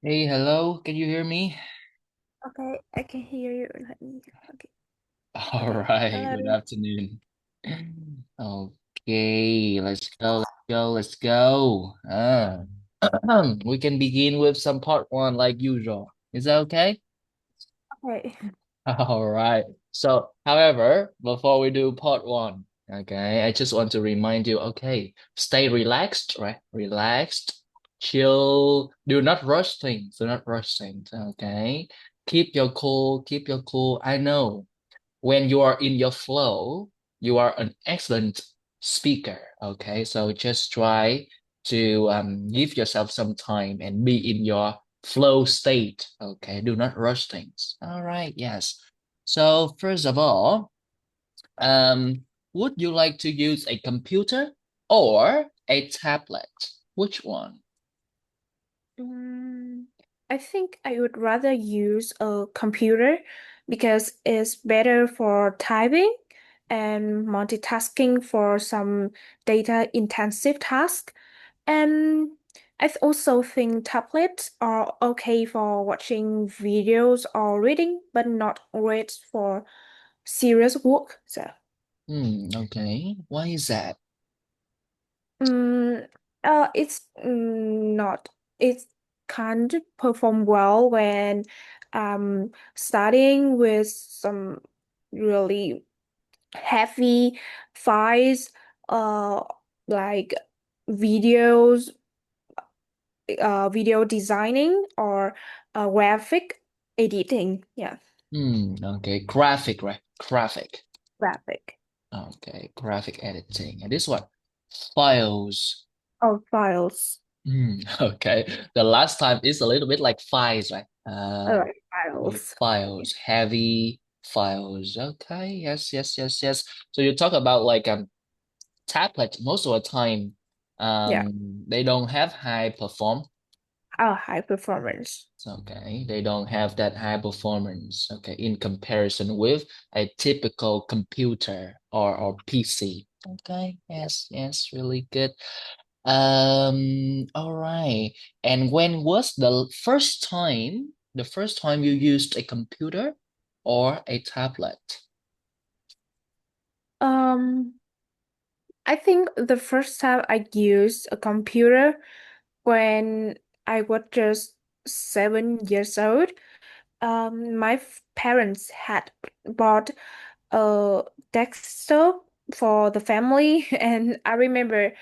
Hey, hello, can you hear me? Okay, I can hear you. Okay, All okay. right, Hello. good afternoon. Okay, let's go. We can begin with some part one like usual. Is that okay? Okay. All right. So, however, before we do part one, okay, I just want to remind you, okay, stay relaxed, right? Relaxed, chill. Do not rush things. Do not rush things. Okay. Keep your cool. Keep your cool. I know when you are in your flow, you are an excellent speaker. Okay. So just try to give yourself some time and be in your flow state. Okay. Do not rush things. All right. Yes. So first of all, would you like to use a computer or a tablet? Which one? Mm, I think I would rather use a computer because it's better for typing and multitasking for some data intensive tasks. And also think tablets are okay for watching videos or reading, but not great for serious work. Okay. Why is that? Mm, it's not. It can't perform well when starting with some really heavy files, uh, like videos, video designing or graphic editing. Yeah, Okay. Graphic, right? Graphic. graphic Okay, graphic editing. And this one, files. or files. Okay. The last time is a little bit like files, right? Okay, Files. files, heavy files. Okay, yes. So you talk about like tablet most of the time, Yeah. they don't have high perform. High performance. Okay, they don't have that high performance. Okay, in comparison with a typical computer or PC. Okay, yes, really good. All right. And when was the first time you used a computer or a tablet? Um. I think the first time I used a computer when I was just 7 years old, my parents had bought a desktop for the family, and I remember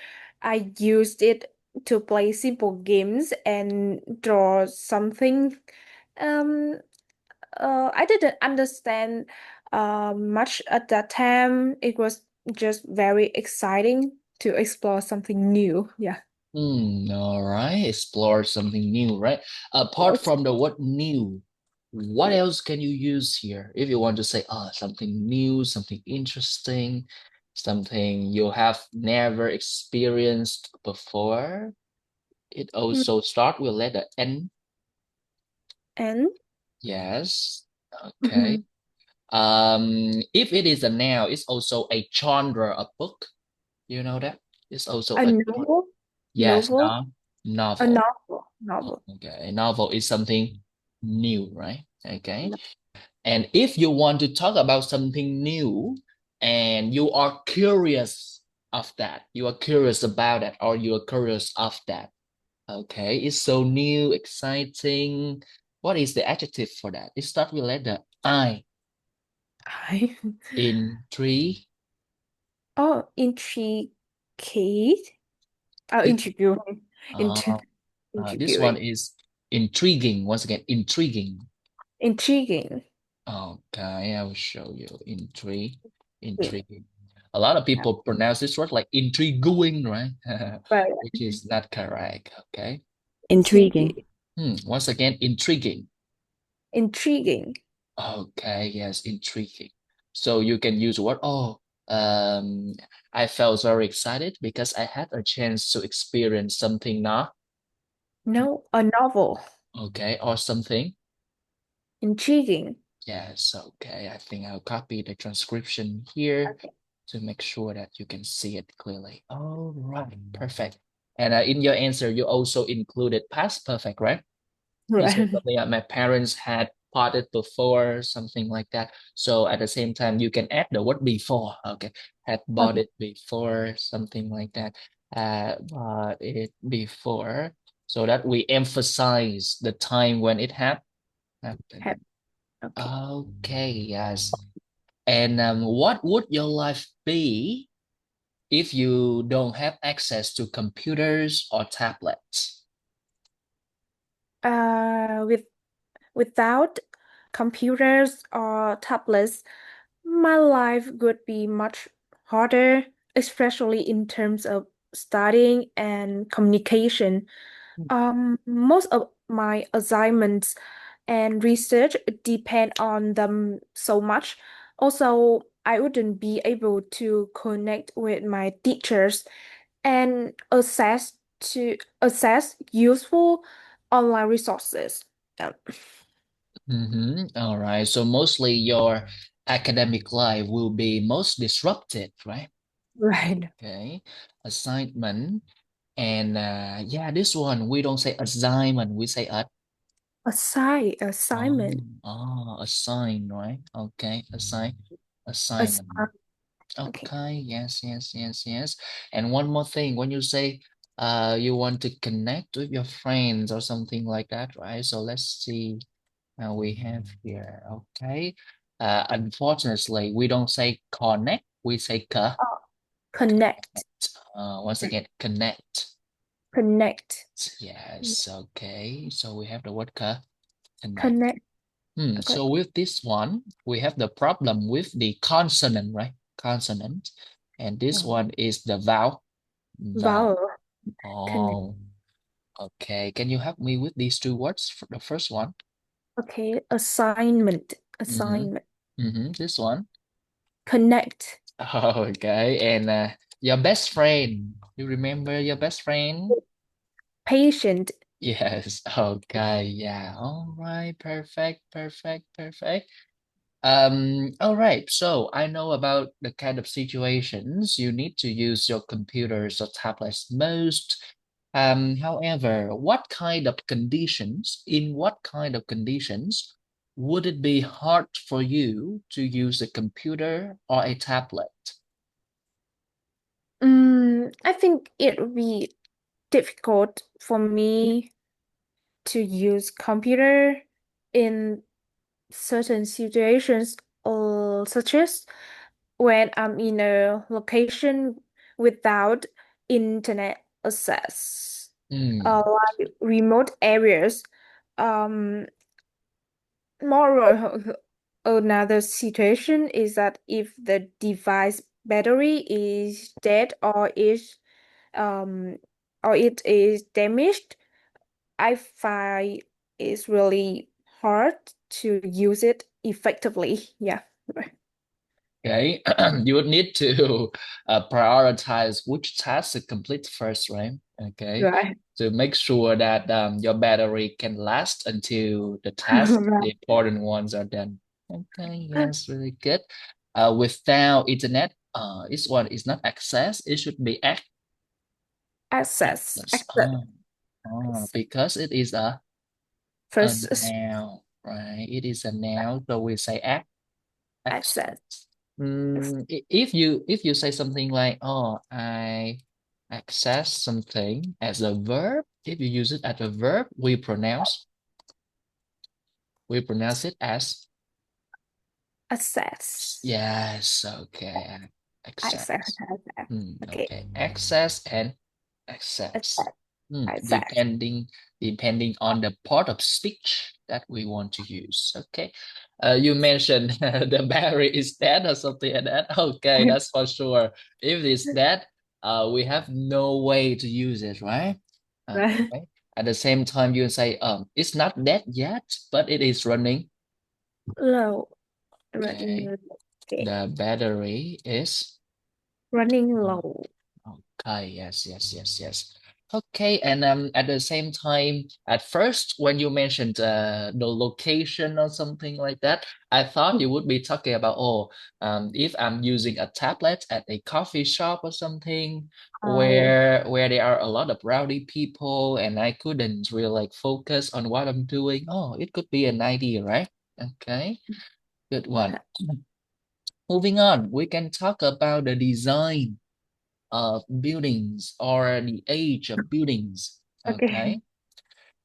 I used it to play simple games and draw something. Um, I didn't understand much at that time. It was just very exciting to explore something new. Yeah. All right. Explore something new, right? Apart Yes. from the word new, what else can you use here? If you want to say, something new, something interesting, something you have never experienced before, it Mm, also start with letter N. And Yes. Okay. If it is a noun, it's also a genre of book. You know that? It's also a a novel, yes, novel, no, a novel. novel. Okay, a novel is something new, right? Okay. And if you want to talk about something new and you are curious of that, you are curious about that, or you are curious of that. Okay, it's so new, exciting. What is the adjective for that? It starts with letter I. I Intrigue. oh, intricate. Oh, This intriguing. uh, Int this one intriguing. is intriguing. Once again, intriguing. Intriguing. Okay, I will show you. Intrigue, Yeah. intriguing. A lot of people pronounce this word like intriguing, right? Right. Which is not correct. Okay. Intriguing. Once again, intriguing. Intriguing. Okay, yes, intriguing. So you can use what? I felt very excited because I had a chance to experience something not No, a novel. okay or something. Intriguing. Yes, okay. I think I'll copy the transcription here Okay. to make sure that you can see it clearly. All right, perfect. And in your answer, you also included past perfect, right? You say Right. something like my parents had bought it before, something like that. So at the same time, you can add the word before. Okay, had bought Okay. it before, something like that. Bought it before, so that we emphasize the time when it happened. Have. Okay. Okay, yes. And what would your life be if you don't have access to computers or tablets? With without computers or tablets, my life would be much harder, especially in terms of studying and communication. Most of my assignments and research depend on them so much. Also, I wouldn't be able to connect with my teachers and access useful online resources. Um, All right. So mostly your academic life will be most disrupted, right? right. Okay. Assignment. And yeah, this one we don't say assignment, we say Assignment. assign, right? Okay, assignment. Assign. Okay. Okay, yes, yes, yes, yes. And one more thing, when you say you want to connect with your friends or something like that, right? So let's see we have here. Okay. Unfortunately, we don't say connect, we say Oh, connect. once again, connect. Connect. Yes, okay. So we have the word connect. Connect. Okay. So with this one, we have the problem with the consonant, right? Consonant. And this Oh, one is the vowel. Vowel. vowel. Connect. Oh, okay. Can you help me with these two words? For the first one. Okay. Assignment. Mm-hmm. Assignment. This one. Connect. Okay. And your best friend. You remember your best friend? Patient. Yes. Okay. Yeah. All right. Perfect. Perfect. Perfect. All right. So I know about the kind of situations you need to use your computers or tablets most. However, in what kind of conditions would it be hard for you to use a computer or a tablet? I think it would be difficult for me to use computer in certain situations, such as when I'm in a location without internet access, Mm, like remote areas. Um, Moreover, another situation is that if the device battery is dead um or it is damaged, I find it's really hard to use it effectively. Yeah. Right. okay. You would need to prioritize which task to complete first, right? Okay. Right. To make sure that your battery can last until the task, the important ones are done. Okay, Right. yes, really good. Without internet, this one is not access, it should be Access. access. Access. Because it is a First, noun, right? It is a noun, so we say access. access. If you say something like, "Oh, I access something" as a verb, if you use it as a verb, we pronounce it as Access. yes. Okay, Access. access. Access. Okay. Okay, access and access. Access. Hmm, Access. depending depending on the part of speech that we want to use. Okay. You mentioned the battery is dead or something like that. Okay, that's for sure. If it's dead, we have no way to use it, right? Right. Okay. At the same time, you say, it's not dead yet, but it is running. Low. Running Okay. low. Okay. The battery is Running uh, low. okay. Yes, yes, yes, yes. Okay, and at the same time, at first when you mentioned the location or something like that, I thought you would be talking about, oh, if I'm using a tablet at a coffee shop or something Oh, where there are a lot of rowdy people and I couldn't really like focus on what I'm doing. Oh, it could be an idea, right? Okay, good one. yeah. Moving on, we can talk about the design of buildings or the age of buildings. Okay. Okay.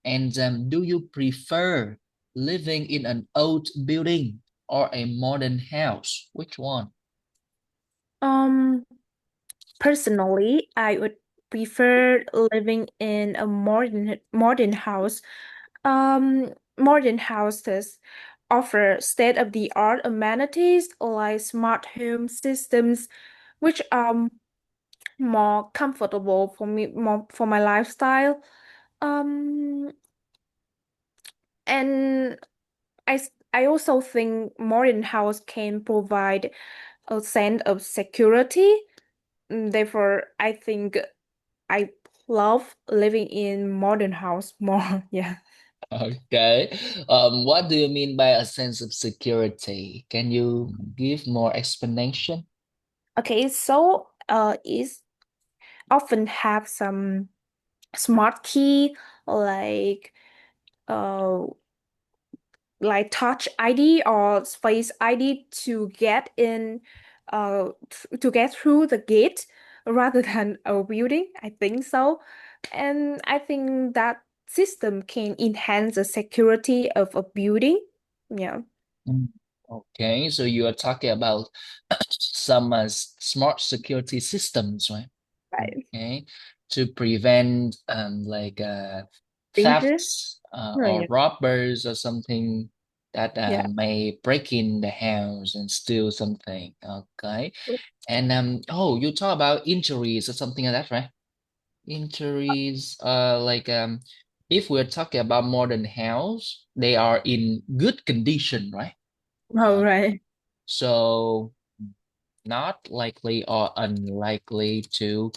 And do you prefer living in an old building or a modern house? Which one? Um, Personally, I would prefer living in a modern house. Modern houses offer state-of-the-art amenities like smart home systems, which are more comfortable for me, more for my lifestyle. Um, and I also think modern house can provide a sense of security. Therefore, I think I love living in modern house more. Yeah. Okay. What do you mean by a sense of security? Can you give more explanation? Okay, so it's often have some smart key like uh touch ID or face ID to get in to get through the gate rather than a building. I think so. And I think that system can enhance the security of a building. Yeah. Mm. Okay, so you are talking about some smart security systems, right? Right. Okay, to prevent Danger. thefts Oh, or yeah. robbers or something that Yeah. may break in the house and steal something. Okay, and oh, you talk about injuries or something like that, right? Injuries, if we're talking about modern house, they are in good condition, right? Oh, Uh, right. so not likely or unlikely to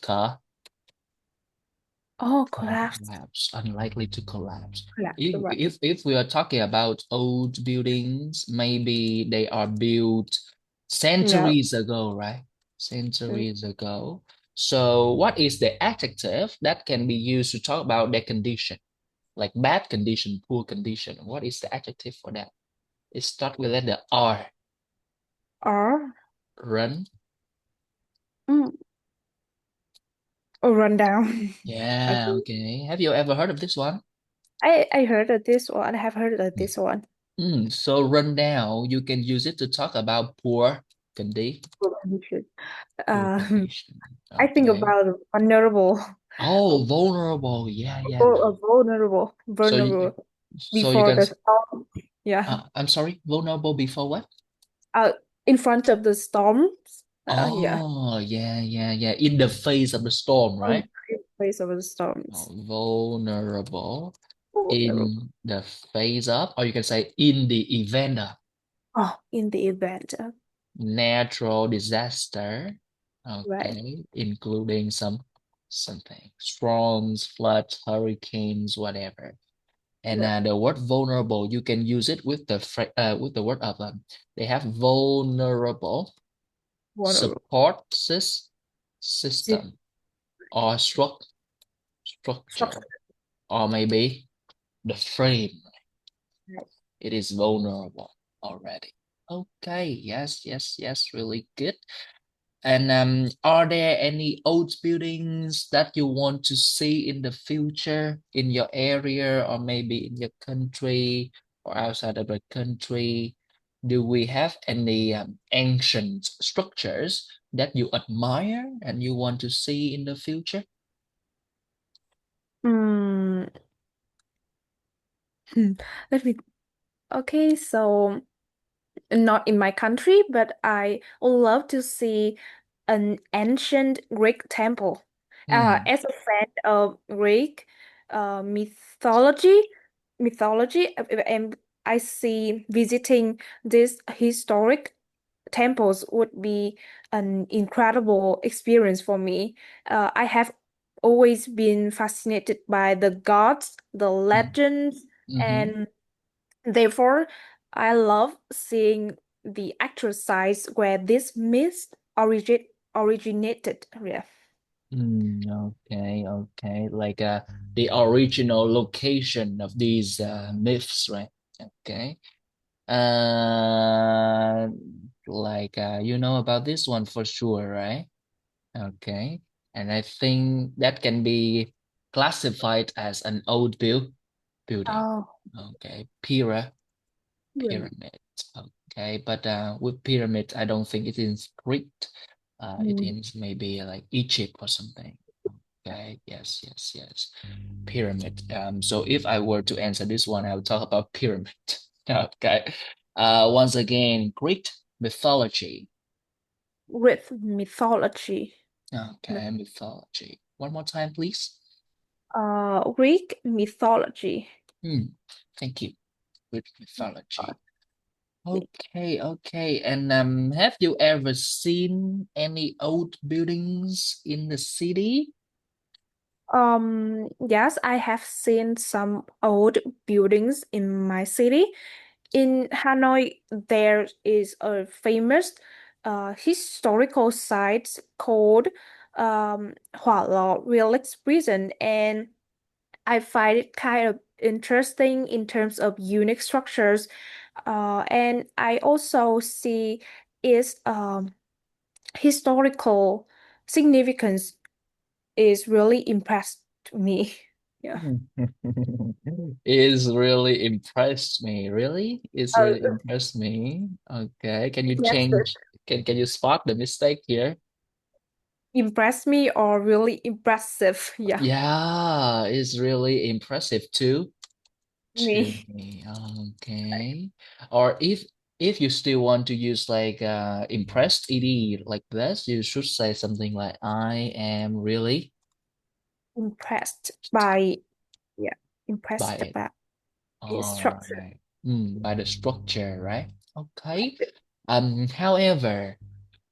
Oh, collapse. collapse, unlikely to collapse. Collapse. If, Right. if if we are talking about old buildings, maybe they are built Yeah. centuries ago, right? Mm. Centuries ago. So what is the adjective that can be used to talk about their condition? Like bad condition, poor condition. What is the adjective for that? It starts with letter R. Or Run. mm, or run down. Yeah, Okay. okay. Have you ever heard of this one? I heard of this one. I have heard of this one. So run down, you can use it to talk about Poor condition. poor Um, condition. I think Okay. about vulnerable. Oh, vulnerable. Yeah, yeah. Oh, So you, vulnerable so you before can, the storm. Yeah. I'm sorry, vulnerable before what? Uh, in front of the storms. Yeah. Oh, yeah, yeah, yeah. In the face of the storm, In right? place of the Oh, storms. vulnerable Vulnerable. in the face of, or you can say in the event of Oh, in the event. natural disaster. Right. Okay, including something storms, floods, hurricanes, whatever. And Yeah. the word vulnerable, you can use it with with the word of they have vulnerable Vulnerable. support Zip. system or structure Structure. or maybe the frame. Right. It is vulnerable already. Okay, yes, yes, yes, really good. And are there any old buildings that you want to see in the future in your area or maybe in your country or outside of the country? Do we have any ancient structures that you admire and you want to see in the future? Hmm. Let me. Okay, so not in my country, but I would love to see an ancient Greek temple. Hmm. As a fan of Greek mythology, and I see visiting these historic temples would be an incredible experience for me. I have always been fascinated by the gods, the legends, Mm-hmm. and therefore I love seeing the actual sites where this myth originated. Yeah. Okay, okay. Like the original location of these myths, right? Okay. Uh you know about this one for sure, right? Okay. And I think that can be classified as an old building. Oh, Okay. pyramid. Pyramid. Okay, but with pyramid, I don't think it is Greek. It Mm, is maybe like Egypt or something. Okay, yes, yes, yes. Pyramid. So if I were to answer this one, I would talk about pyramid. Okay. Once again, Greek mythology. with mythology. Myth- Okay, mythology. One more time, please. Greek mythology. Hmm, thank you. Greek mythology. Mythology. Okay, okay. And have you ever seen any old buildings in the city? Yes, I have seen some old buildings in my city. In Hanoi, there is a famous historical site called Hỏa Lò Relics Prison, and I find it kind of interesting in terms of unique structures. And I also see its historical significance is really impressed me. Yeah. Is really impressed me. Really? It's really Uh, impressed me. Okay. Can you yes, sir. change? Can you spot the mistake here? Impress me or really impressive. Yeah. Yeah, it's really impressive too. To Me. me. Okay. Or if you still want to use like impressed ed like this, you should say something like I am really Impressed by, yeah, by impressed it. by its All structure. right. By the structure, right? Okay. However,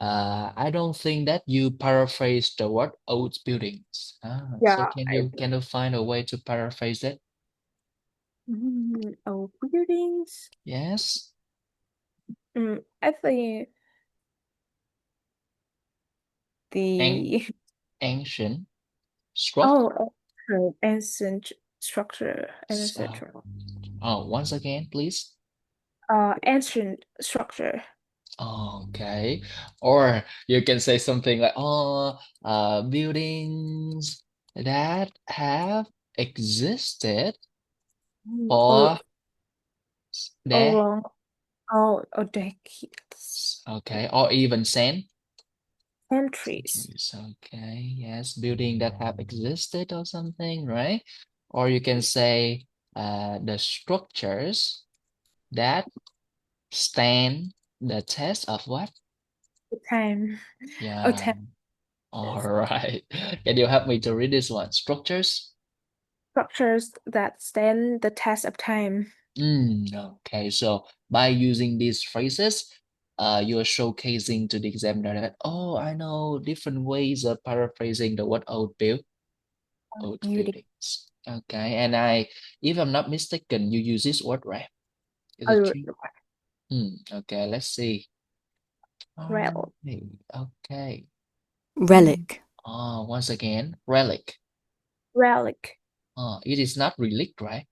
I don't think that you paraphrase the word old buildings. So Yeah, can you find a way to paraphrase it? oh, buildings. Yes. I think An the ancient struct. oh, ancient structure, So, etc. oh, once again, please. Ancient structure. Okay. Or you can say something like, oh, buildings that have existed Or for decades. along decades, Okay. Or even centuries. centuries. Okay. Yes. Building that have existed or something, right? Or you can say the structures that stand the test of what? The time, Yeah. time. All right. Can you help me to read this one? Structures? Structures that stand the test of time. Okay. So by using these phrases, you're showcasing to the examiner that, oh, I know different ways of paraphrasing the word old Building. buildings. Okay. And if I'm not mistaken, you use this word, right? Is it Oh, true? Okay. Let's see. rel Okay. Okay. relic, Once again, relic. relic. It is not relic, right?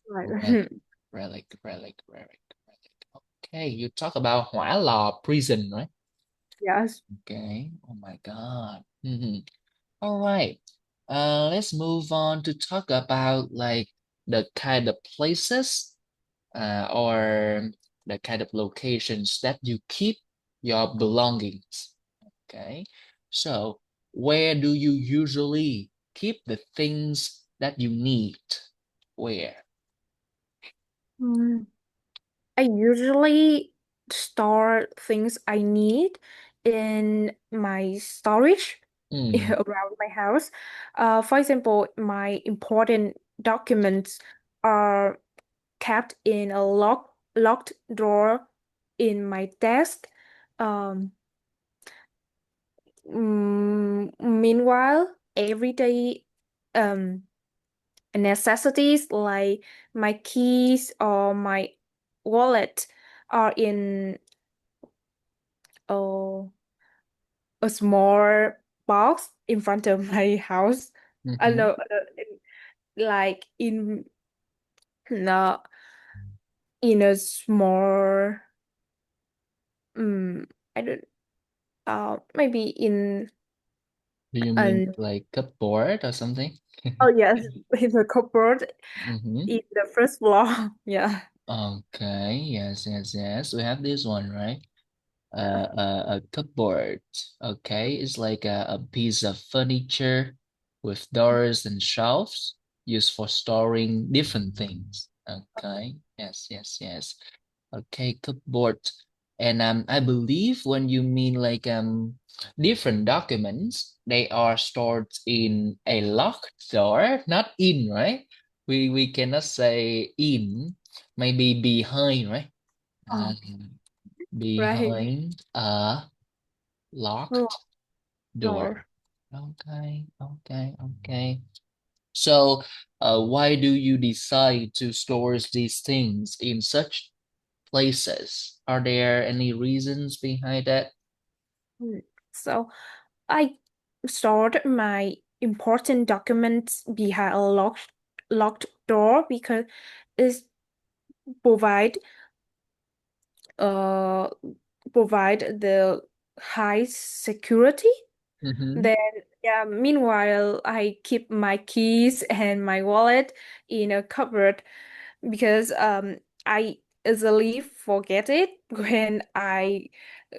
Right. Relic, relic. Okay, you talk about Hỏa Lò prison, right? Yes. Okay. Oh my God. All right. Let's move on to talk about like the kind of places, or the kind of locations that you keep your belongings. Okay. So, where do you usually keep the things that you need? Where? Mm, I usually store things I need in my storage Hmm. around my house. For example, my important documents are kept in a locked drawer in my desk. Um, meanwhile, everyday um necessities like my keys or my wallet are in a, a small box in front of my house. I Mm-hmm. know, like no, in a small, um, I don't, maybe in Do you mean an, like cupboard or something? oh yes, in the cupboard Mm-hmm. in the first floor. Yeah. Okay, yes, yes, yes. We have this one, right? A cupboard. Okay, it's like a piece of furniture with doors and shelves used for storing different things. Okay, yes, yes, yes. Okay, cupboard. And I believe when you mean like different documents, they are stored in a locked door, not in, right? We cannot say in, maybe behind, right? Oh, right. Behind a Oh, locked door. door. Okay, okay, okay. So, why do you decide to store these things in such places? Are there any reasons behind that? Mm. So I stored my important documents behind a locked door because it provide uh provide the high security. Mm-hmm. Then yeah, meanwhile I keep my keys and my wallet in a cupboard because I easily forget it when I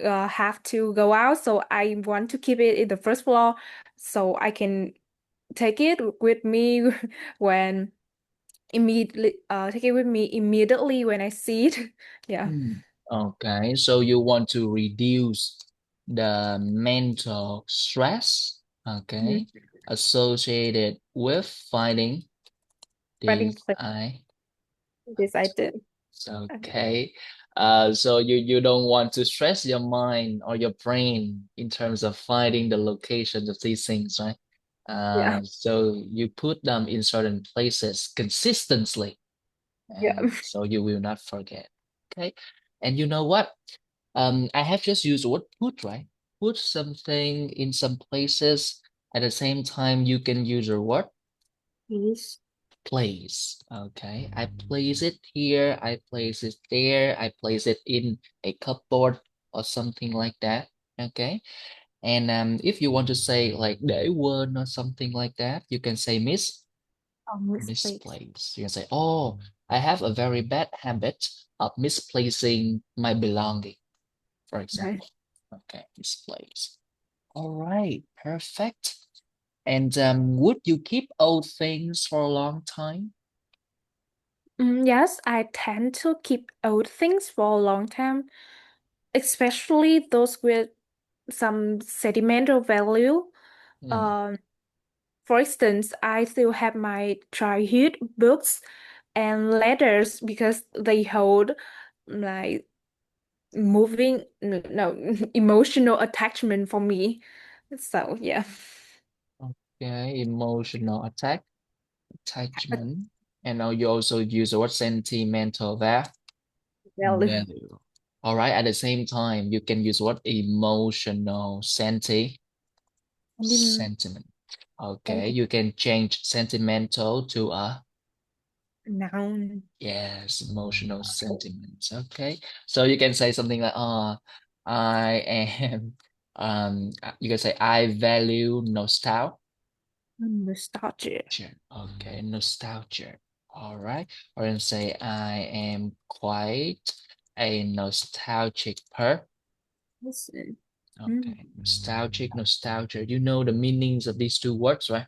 have to go out. So I want to keep it in the first floor so I can take it with me when immediately take it with me immediately when I see it. Yeah. Hmm. Okay, so you want to reduce the mental stress, Mhm. okay, associated with finding Writing these place I. this item. Okay. Okay. So you don't want to stress your mind or your brain in terms of finding the locations of these things, right? Yeah. So you put them in certain places consistently, Yeah. and so you will not forget. Okay. And you know what? I have just used the word put, right? Put something in some places. At the same time, you can use your word Please. place. Okay, I place it here, I place it there, I place it in a cupboard or something like that. Okay, and if you want to say like để quên or something like that, you can say Misplace. misplace. You can say, oh, I have a very bad habit of misplacing my belonging, for Right. example. Okay, misplace. All right, perfect. And would you keep old things for a long time? Yes, I tend to keep old things for a long time, especially those with some sentimental value. Hmm. Um, for instance, I still have my childhood books and letters because they hold like no, emotional attachment for me. So yeah, Okay, emotional attachment. And now you also use the word sentimental value. value. All right, at the same time, you can use what emotional Dim- sentiment. Okay, you can change sentimental to a Noun. yes, emotional sentiments. Okay, so you can say something like, I am, you can say I value nostalgia. Nostalgia. Okay, nostalgia. All right. Or you can say I am quite a nostalgic Listen. Mm. Okay, nostalgic, nostalgia. You know the meanings of these two words, right?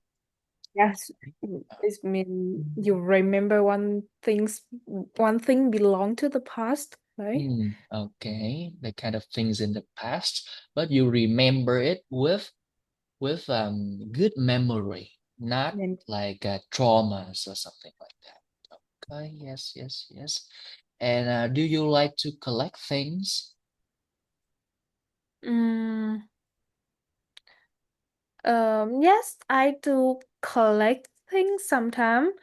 Yes, it mean you remember one thing belong to the past, right? Okay, the kind of things in the past, but you remember it with good memory, not And like traumas or something like that. Okay, yes, yes, yes. And do you like to collect things? mm, Yes, I do collect things sometimes,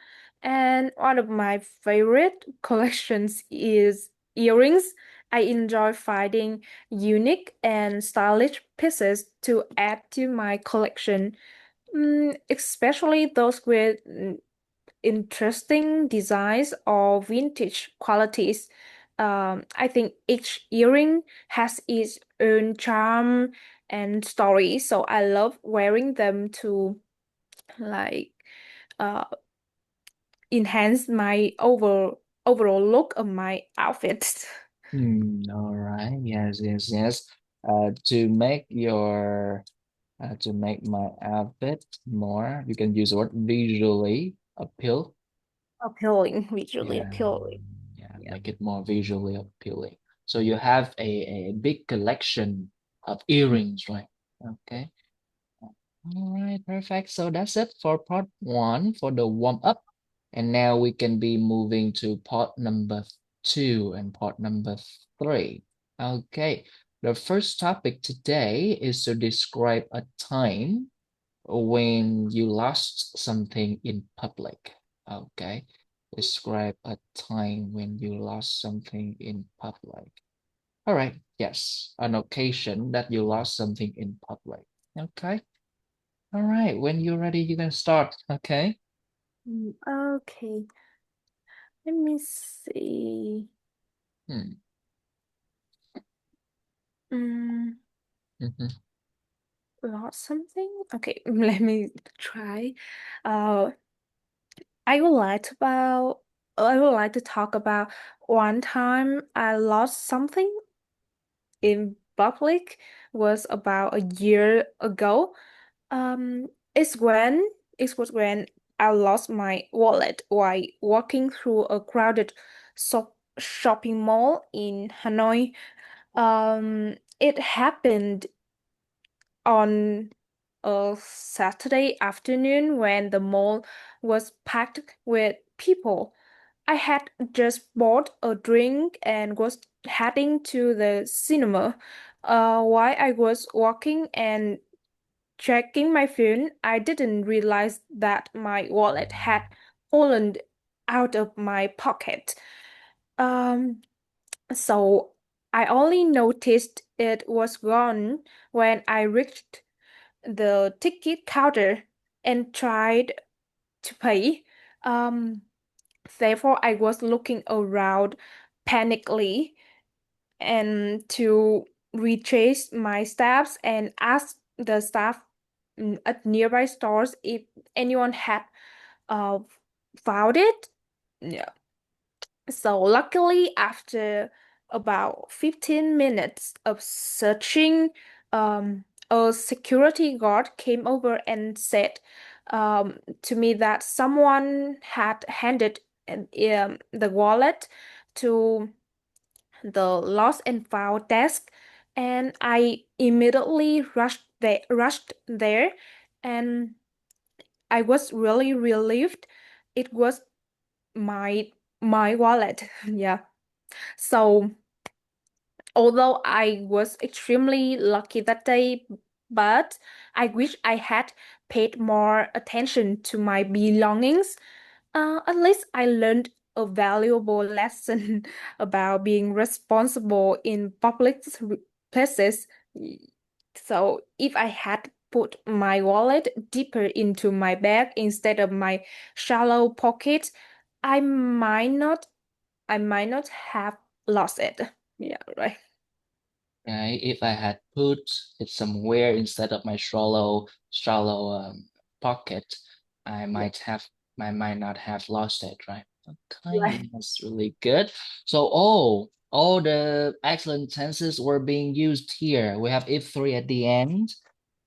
and one of my favorite collections is earrings. I enjoy finding unique and stylish pieces to add to my collection, especially those with interesting designs or vintage qualities. I think each earring has its own charm and story, so I love wearing them to like uh enhance my overall look of my outfit. All right. Yes, yes, yes. To make your to make my outfit more, you can use the word visually appeal. Appealing, visually Yeah, appealing. yeah, Yeah. make it more visually appealing. So you have a big collection of earrings, right? Okay. All right, perfect. So that's it for part one for the warm up. And now we can be moving to part number two and part number three. Okay. The first topic today is to describe a time when you lost something in public. Okay. Describe a time when you lost something in public. All right. Yes. An occasion that you lost something in public. Okay. All right. When you're ready, you can start. Okay. Okay, let me see. Hmm. Mm, Mm-hmm. lost something? Okay, let me try. Uh, I would like to about I would like to talk about one time I lost something in public was about a year ago. Um, it's when it was when I lost my wallet while walking through a crowded shopping mall in Hanoi. It happened on a Saturday afternoon when the mall was packed with people. I had just bought a drink and was heading to the cinema. While I was walking and checking my phone, I didn't realize that my wallet had fallen out of my pocket. Um, so I only noticed it was gone when I reached the ticket counter and tried to pay. Um, Therefore, I was looking around panically and to retrace my steps and ask the staff at nearby stores if anyone had uh found it. Yeah. So luckily, after about 15 minutes of searching, a security guard came over and said to me that someone had handed the wallet to the lost and found desk, and I immediately rushed there, and I was really relieved. It was my my wallet. Yeah. So, although I was extremely lucky that day, but I wish I had paid more attention to my belongings. At least I learned a valuable lesson about being responsible in public places. So, if I had put my wallet deeper into my bag instead of my shallow pocket, I might not I might not have lost it. Yeah, right. Okay. If I had put it somewhere instead of my shallow pocket, I Yeah, might not have lost it, right? Okay, right. that's really good. So all the excellent tenses were being used here. We have if three at the end.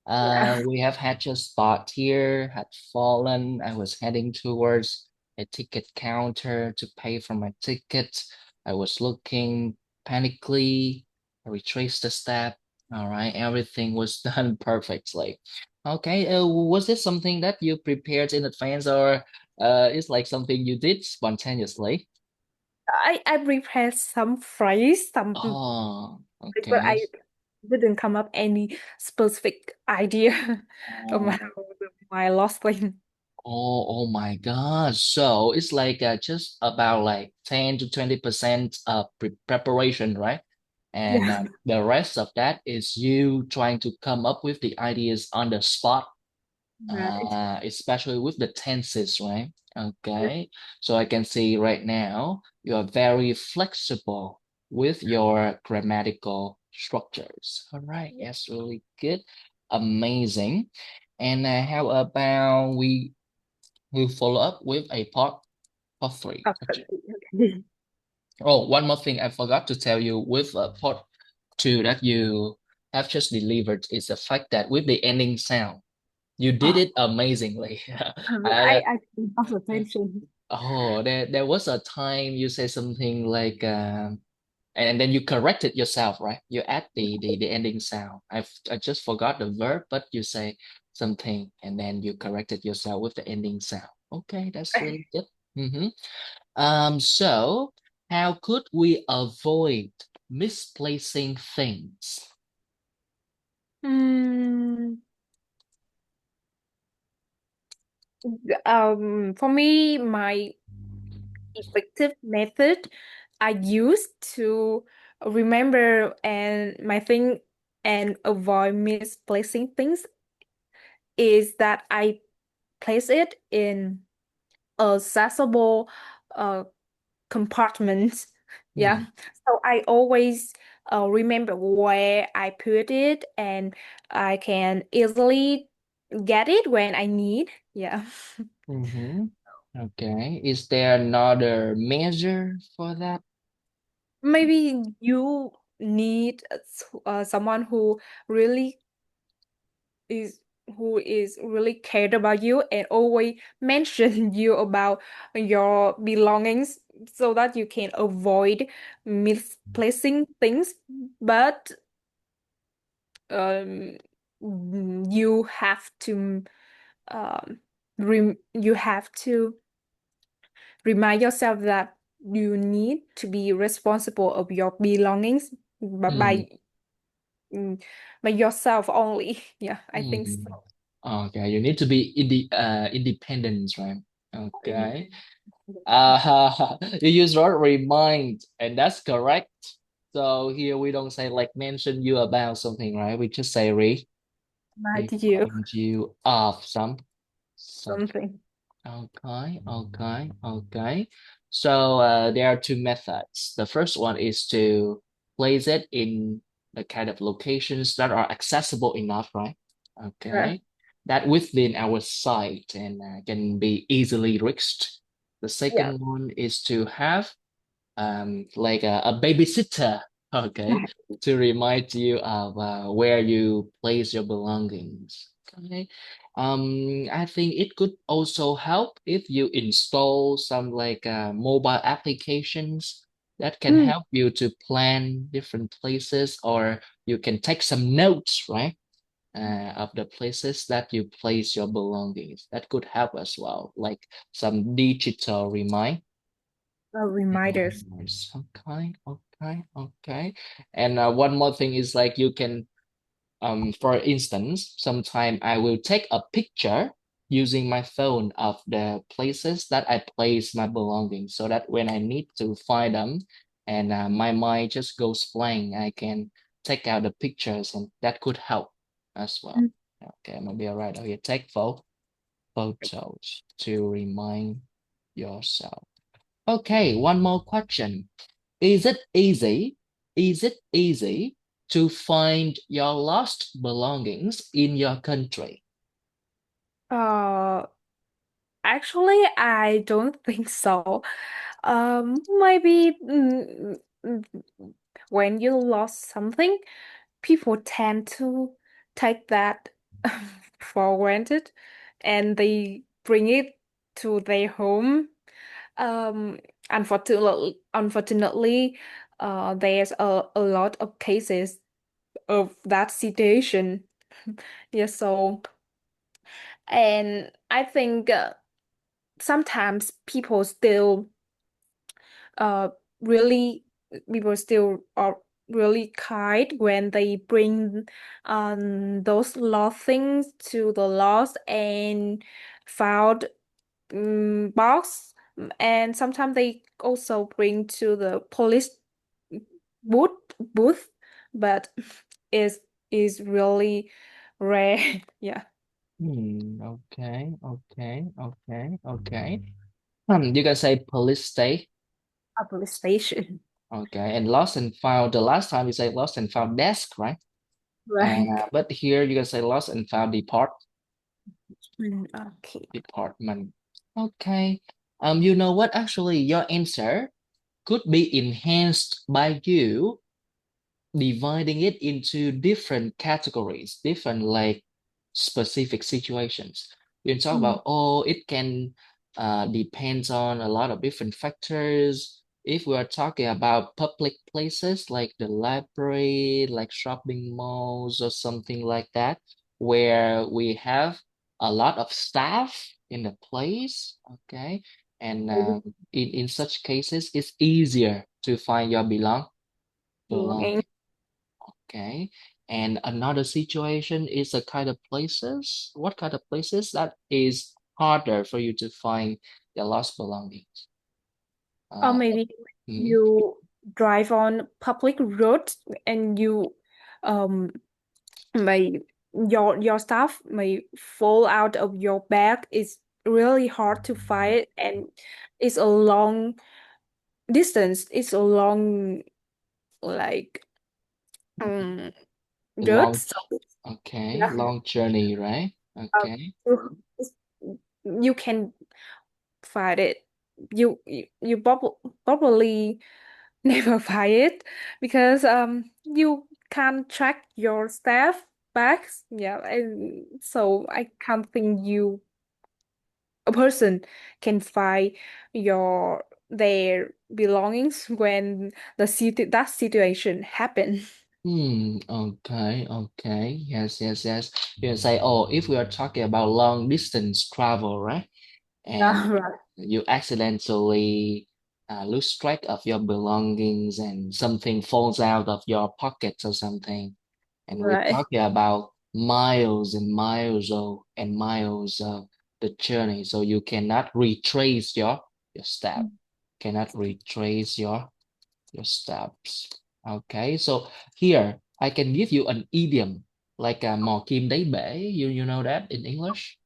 Yeah. We have had your spot here, had fallen. I was heading towards a ticket counter to pay for my ticket. I was looking panically. I retraced the step. All right, everything was done perfectly. Okay, was this something that you prepared in advance, or it's like something you did spontaneously? I prepared some phrase, some Oh, but okay. didn't come up any specific idea about Oh, my lost thing. oh my God. So it's like just about like 10 to 20% of preparation, right? And Yeah, the rest of that is you trying to come up with the ideas on the spot, right. especially with the tenses, right? Yeah. Okay. So I can see right now you are very flexible with your grammatical structures. All right. Yes, really good. Amazing. And how about we follow up with a part three. Okay. Okay. Oh, one more thing I forgot to tell you with part two that you have just delivered is the fact that with the ending sound, you did Oh, it amazingly. I didn't pay attention. Oh, there was a time you say something like and then you corrected yourself, right? You add the ending sound. I just forgot the verb, but you say something and then you corrected yourself with the ending sound. Okay, that's really good. Mm-hmm. So how could we avoid misplacing things? Hmm. For me, my effective method I use to remember and my thing and avoid misplacing things is that I place it in a accessible uh, compartment. Hmm. Yeah. So I always remember where I put it and I can easily get it when I need. Yeah. Mm-hmm. Okay. Is there another measure for that? Maybe you need someone really is who is really cared about you and always mention you about your belongings so that you can avoid misplacing things. But um, you have to you have to remind yourself that you need to be responsible of your belongings Hmm. mm, by yourself only. Yeah, I think Hmm. so. Okay, you need to be independent, right? Okay. Independent. You use word remind, and that's correct. So here we don't say like mention you about something, right? We just say Remind you remind you of something. something. Okay, okay, okay. So there are two methods. The first one is to place it in the kind of locations that are accessible enough, right? Right. Okay, that within our sight and can be easily reached. The Yeah. second one is to have like a babysitter, okay, Right. to remind you of where you place your belongings. Okay. I think it could also help if you install some like mobile applications that can Mm, help you to plan different places, or you can take some notes, right? Of the places that you place your belongings. That could help as well, like some digital reminders. reminders. Okay, okay, okay. And one more thing is like you can for instance, sometime I will take a picture using my phone of the places that I place my belongings so that when I need to find them and my mind just goes blank, I can take out the pictures and that could help as well. Mm, Okay, maybe all right. Okay, take photos to remind yourself. Okay, one more question. Is it easy? Is it easy to find your lost belongings in your country? Uh, actually, I don't think so. Maybe when you lost something, people tend to take that for granted and they bring it to their home. Um, unfortunately, there's a lot of cases of that situation. Yeah, so and I think sometimes uh really people still are really kind when they bring those lost things to the lost and found box, and sometimes they also bring to the police booth booth, but is really rare. Yeah, Okay, okay, okay, okay. You can say police state. a police station. Okay, and lost and found. The last time you say lost and found desk, right? Right. But here you can say lost and found Okay. department. Okay. You know what? Actually, your answer could be enhanced by you dividing it into different categories, different like specific situations. You can talk Mm. about, oh, it can depends on a lot of different factors. If we are talking about public places like the library, like shopping malls or something like that, where we have a lot of staff in the place, okay, and in such cases, it's easier to find your Belonging. belonging. Okay. And another situation is a kind of places. What kind of places that is harder for you to find your lost belongings? Or Uh, maybe mhm. you drive on public roads and you um may your stuff may fall out of your bag. It's really hard to find it, and it's a long distance. It's a long like um road. Long, So okay, yeah, long journey, right? Okay. it's- you can find it. You probably never find it because you can't track your staff bags. Yeah, and so I can't think a person can find your their belongings when that situation happen. Okay, okay. Yes, yes, yes. You can say, oh, if we are talking about long distance travel, right? And Yeah, right. you accidentally lose track of your belongings and something falls out of your pockets or something. And we're Right. talking about miles and miles and miles of the journey. So you cannot retrace your step, cannot retrace your steps. Okay, so here I can give you an idiom like mò kim đáy bể. You know that in English?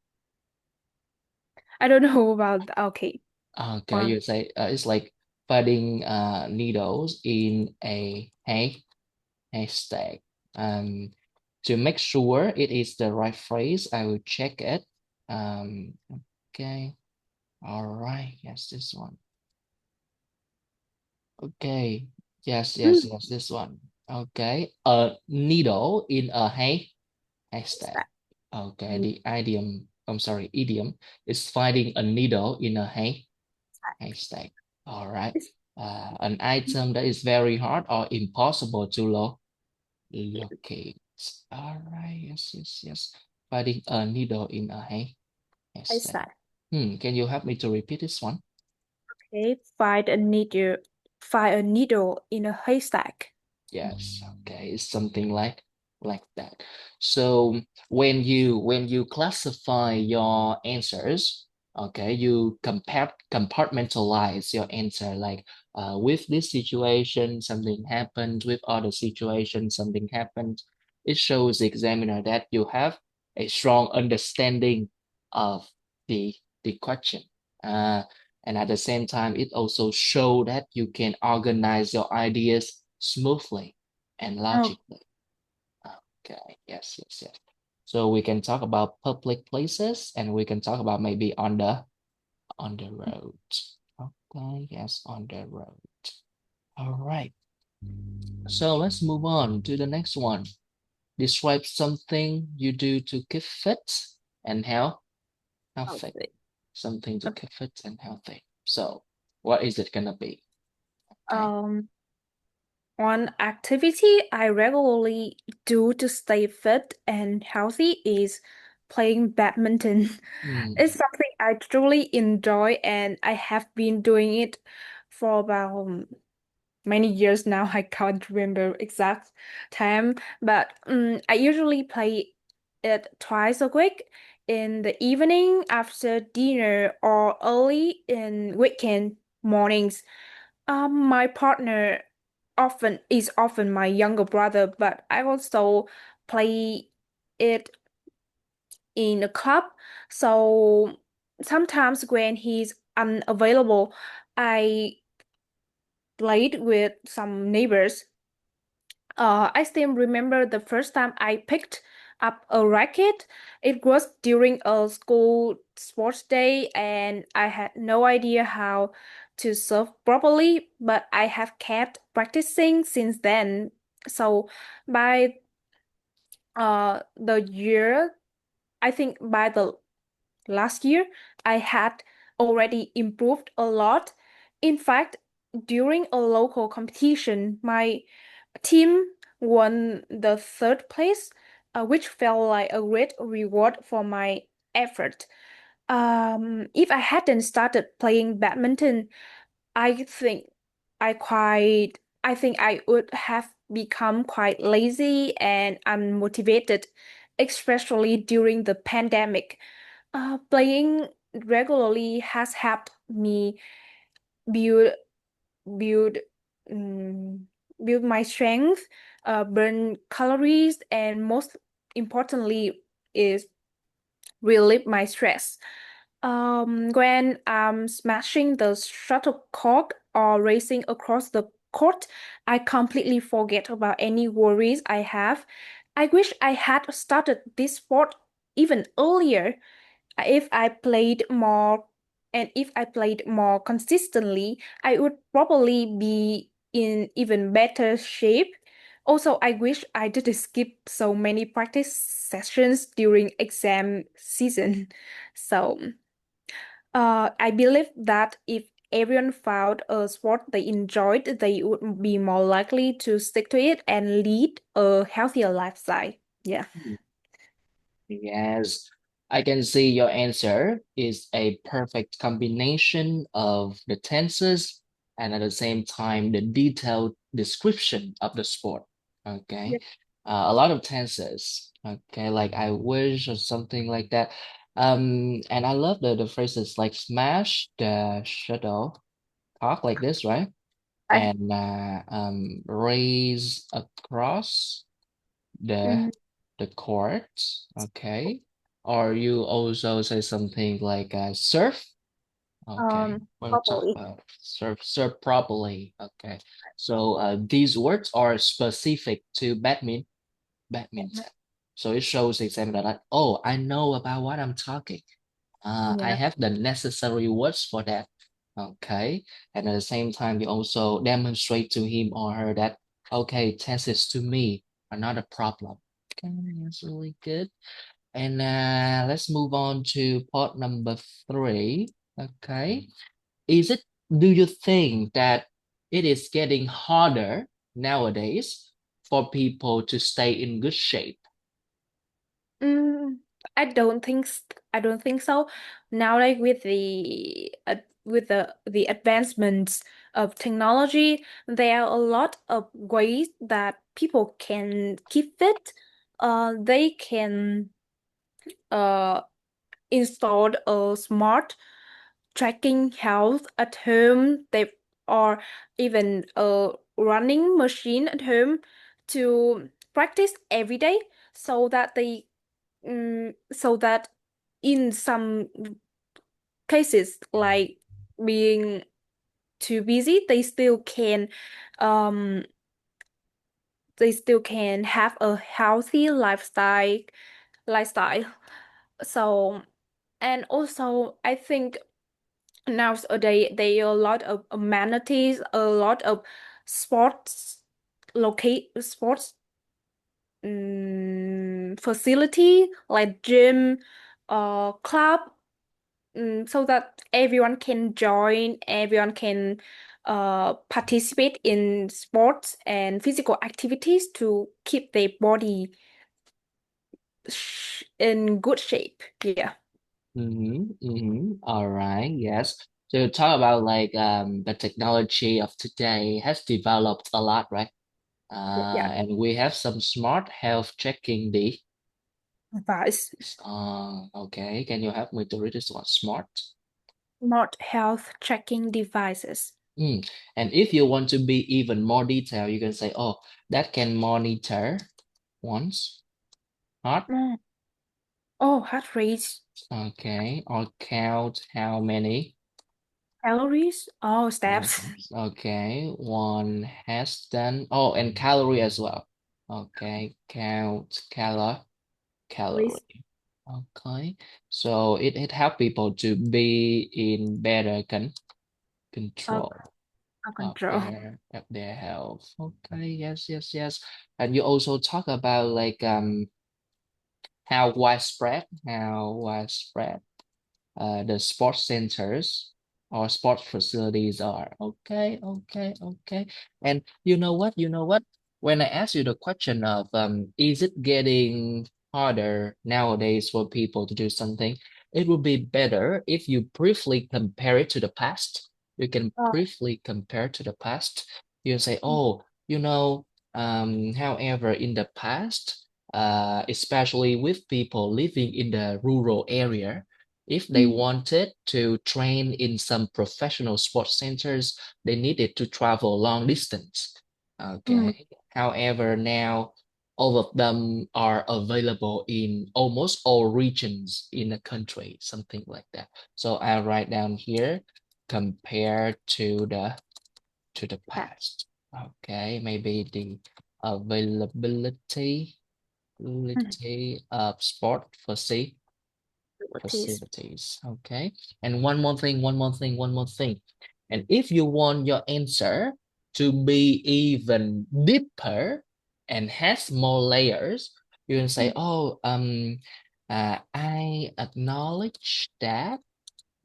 I don't know about okay. Okay, One. you say it's like finding needles in a haystack. Um, to make sure it is the right phrase, I will check it. Um, okay, all right, yes, this one. Okay, yes, yes, Mm. yes, this one. Okay, a needle in a haystack. Okay, the idiom is finding a needle in a haystack. All right. An item that is very hard or impossible to locate. All right. Yes, yes, yes. Finding a needle in a haystack. Haystack. Can you help me to repeat this one? Okay, find a needle in a haystack. Yes, okay, it's something like that. So when you classify your answers, okay, you compartmentalize your answer like with this situation something happened, with other situation something happened. It shows the examiner that you have a strong understanding of the the question. Uh, and at the same time, it also show that you can organize your ideas smoothly and Oh, logically. Okay, yes, yes, yes. So we can talk about public places and we can talk about maybe on the road. Okay, yes, on the road. All right. So let's move on to the next one. Describe something you do to keep fit and healthy. okay. Something to keep fit and healthy. So what is it gonna be? Okay. Um, One activity I regularly do to stay fit and healthy is playing badminton. Hmm. It's something I truly enjoy, and I have been doing it for about many years now. I can't remember exact time, but I usually play it twice a week in the evening after dinner or early in weekend mornings. My partner often my younger brother, but I also play it in a club. So sometimes when he's unavailable, I played with some neighbors. I still remember the first time I picked up a racket. It was during a school sports day, and I had no idea how to serve properly, but I have kept practicing since then. So by the year, I think by the last year, I had already improved a lot. In fact, during a local competition, my team won the third place, which felt like a great reward for my effort. If I hadn't started playing badminton, I think I think I would have become quite lazy and unmotivated, especially during the pandemic. Playing regularly has helped me build build um, build my strength, burn calories, and most importantly is relieve my stress. When I'm smashing the shuttlecock or racing across the court, I completely forget about any worries I have. I wish I had started this sport even earlier. If I played more consistently, I would probably be in even better shape. Also, I wish I didn't skip so many practice sessions during exam season. So, I believe that if everyone found a sport they enjoyed, they would be more likely to stick to it and lead a healthier lifestyle. Yeah. Yes, I can see your answer is a perfect combination of the tenses and at the same time the detailed description of the sport. Okay. Yeah. A lot of tenses. Okay, like I wish or something like that. And I love the phrases like smash the shuttle cock like this, right? I, And raise across the mm, the court, okay? Or you also say something like surf, okay? When we talk Probably. about surf properly, okay? So these words are specific to badminton. So it shows example that like, oh, I know about what I'm talking. I Yeah. have the necessary words for that. Okay. And at the same time, you also demonstrate to him or her that, okay, tenses to me are not a problem. Okay, that's really good. And let's move on to part number three. Okay. Is it, do you think that it is getting harder nowadays for people to stay in good shape? Mm, I don't think so. Now, like with the advancements of technology, there are a lot of ways that people can keep fit. They can uh install a smart tracking health at home. They or even a running machine at home to practice every day so that so that in some cases like being too busy um they still can have a healthy lifestyle. So, and also I think nowadays there are a lot of amenities, a lot of sports facility like gym, club, so that everyone can join, everyone can participate in sports and physical activities to keep their body sh in good shape. Yeah. Mm-hmm, mm-hmm. All right, yes. So talk about like the technology of today has developed a lot, right? Yeah. And we have some smart health checking the Device. okay. Can you help me to read this one? Smart. Not health checking devices. Mm. And if you want to be even more detailed, you can say, oh, that can monitor once heart, Mm. Oh, heart rate, okay, or count how many calories, oh, steps. steps. Okay, one has done. Oh, and calorie as well. Okay, count Calories. calorie. Okay, so it help people to be in better uh, control Control. of their health. Okay, yes, yes, yes. And you also talk about like how widespread the sports centers or sports facilities are. Okay, okay, okay. And you know what? You know what? When I ask you the question of is it getting harder nowadays for people to do something? It would be better if you briefly compare it to the past. You can Uh, briefly compare to the past. You say, oh, however, in the past, especially with people living in the rural area, if they mm, wanted to train in some professional sports centers, they needed to travel long distance. mm, Okay. However, now all of them are available in almost all regions in the country, something like that. So I write down here, compared to the that past. Okay, maybe the availability of sport is facilities. Okay. And one more thing. And if you want your answer to be even deeper and has more layers, you can say, oh, I acknowledge that.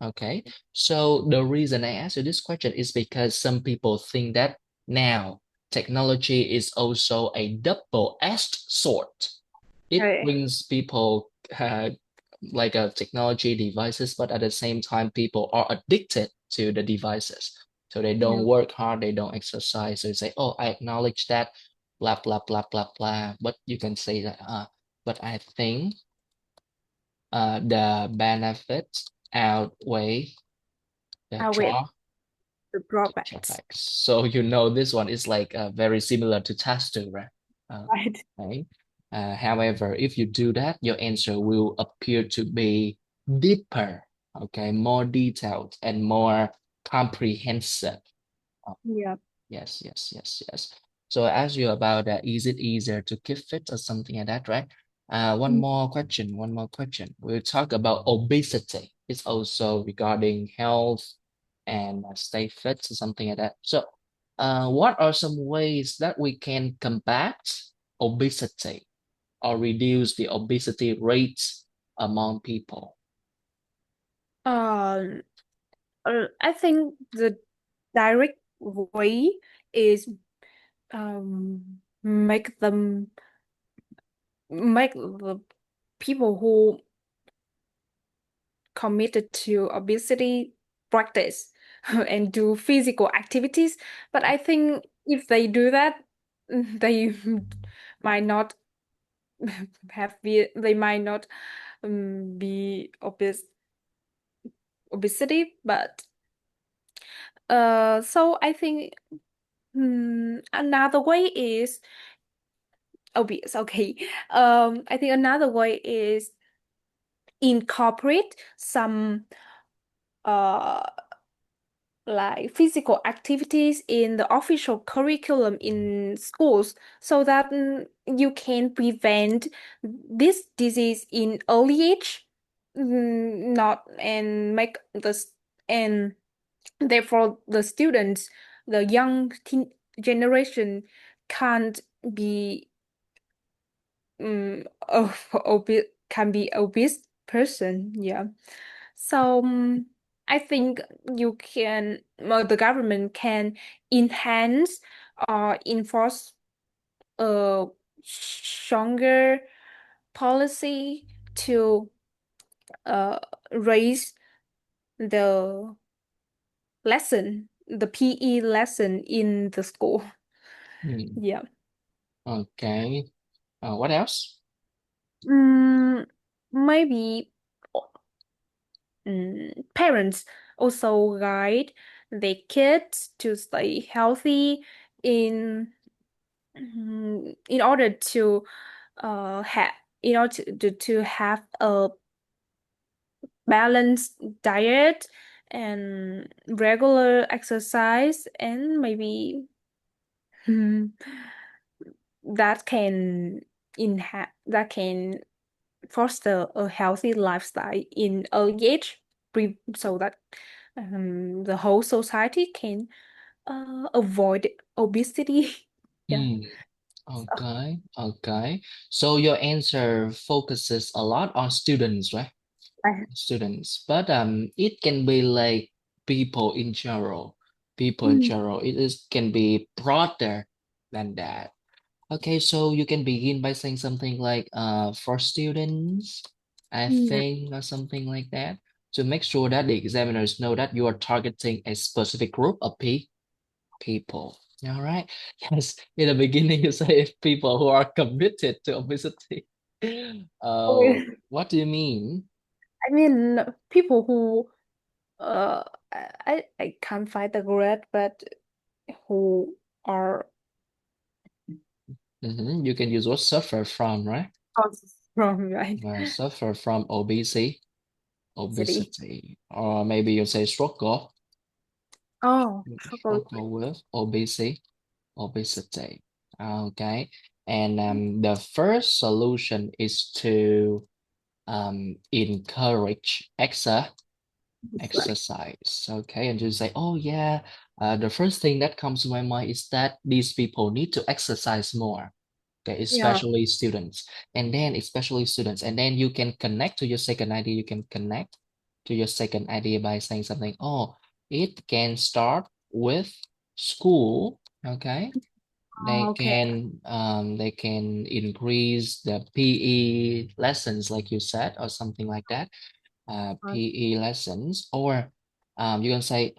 Okay. So the reason I ask you this question is because some people think that now technology is also a double-edged sword. It okay. brings people like technology devices, but at the same time, people are addicted to the devices. So they Yeah. don't work hard, they don't exercise. So you say, oh, I acknowledge that, blah, blah, blah, blah, blah. But you can say that, but I think the benefits outweigh the With draw the drawbacks. drawbacks. So you know this one is like very similar to task two, right? Right. Okay. However, if you do that, your answer will appear to be deeper, okay, more detailed and more comprehensive. Uh, Yeah. yes, yes, yes, yes. So I asked you about is it easier to keep fit or something like that, right? Mm. One more question. We'll talk about obesity. It's also regarding health and stay fit or something like that. So, what are some ways that we can combat obesity or reduce the obesity rates among people? Um, I think the direct way is make the people who committed to obesity practice and do physical activities. But I think if they do that, they might not they might not be obesity, but so I think another way is obese. Okay. I think another way is incorporate some uh like physical activities in the official curriculum in schools so that you can prevent this disease in early age, not and make and therefore the students, the young teen generation can't be obese, can be obese person. Yeah. So I think the government can enhance or enforce a stronger policy to uh raise the lesson, the PE lesson in the school. Hmm. Yeah. Okay. What else? Mm, maybe parents also guide their kids to stay healthy in in order to have to have a balanced diet and regular exercise, and maybe that can that can foster a healthy lifestyle in early age, so that the whole society can avoid obesity. Yeah. Hmm. So, Okay. Okay. So your answer focuses a lot on students, right? I- Students, but it can be like people in general. People in Mm, general. It is can be broader than that. Okay, so you can begin by saying something like for students, I yeah. think, or something like that, to make sure that the examiners know that you are targeting a specific group of people. All right. Yes, in the beginning you say people who are committed to obesity. What do you mean? I mean, people who uh I can't find the word, but who are You can use what suffer from, right? from, right? Suffer from City. obesity, or maybe you say Oh, struggle. struggle with obesity. Okay, and the first solution is to encourage It's like, exercise. Okay, and you say, oh yeah, the first thing that comes to my mind is that these people need to exercise more. Okay, yeah. especially students, and then you can connect to your second idea. You can connect to your second idea by saying something. Oh, it can start with school. Okay, Oh, okay. they can increase the PE lessons, like you said, or something like that. PE lessons, or you can say